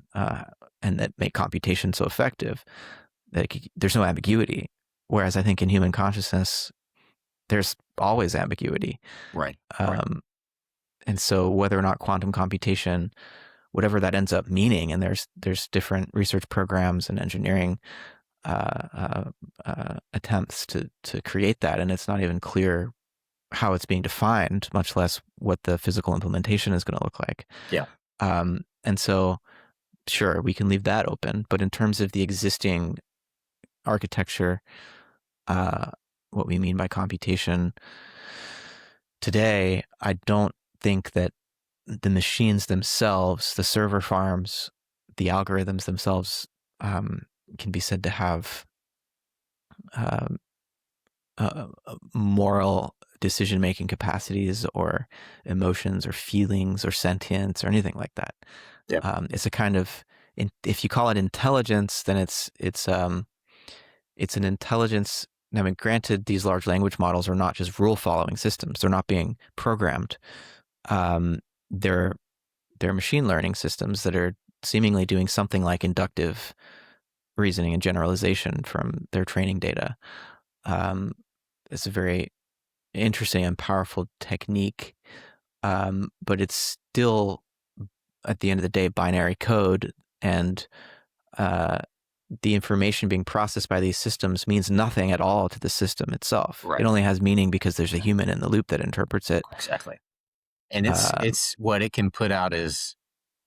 and that make computation so effective that there's no ambiguity. Whereas I think in human consciousness, there's always ambiguity. Right. Right. Um, and so whether or not quantum computation, whatever that ends up meaning, and there's different research programs and engineering attempts to create that, and it's not even clear how it's being defined, much less what the physical implementation is going to look like. Yeah. And so, sure, we can leave that open, but in terms of the existing architecture, uh, what we mean by computation today, I don't think that the machines themselves, the server farms, the algorithms themselves can be said to have um, moral decision-making capacities or emotions or feelings or sentience or anything like that. Yeah. It's a kind of, if you call it intelligence, then it's an intelligence. I mean, granted, these large language models are not just rule-following systems; they're not being programmed. They're machine learning systems that are seemingly doing something like inductive reasoning and generalization from their training data. It's a very interesting and powerful technique. but it's still, at the end of the day, binary code, and the information being processed by these systems means nothing at all to the system itself. Right. It only has meaning because there's a human in the loop that interprets it. Exactly. And Uh, it's what it can put out is,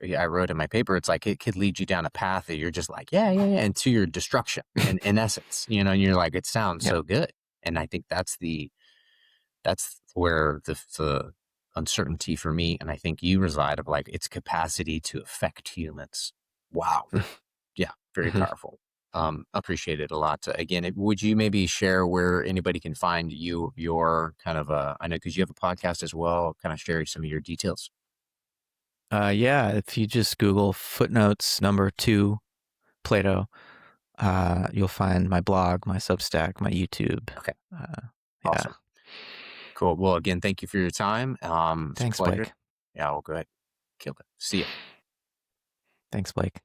I wrote in my paper, it's like it could lead you down a path that you're just like, yeah, and to your destruction in essence, and you're like, it sounds yeah. so good. And I think that's where the uncertainty for me, and I think you reside, of like its capacity to affect humans. Wow. Yeah, very powerful. Appreciate it a lot. Again, would you maybe share where anybody can find you, your kind of, I know because you have a podcast as well, kind of share some of your details. Yeah, if you just Google footnotes number 2 Plato, you'll find my blog, my Substack, my YouTube. Okay, Yeah. awesome. Cool. Well, again, thank you for your time. It's a Thanks, pleasure. Blake. Yeah, well, go ahead. Kill it. See ya. Thanks, Blake.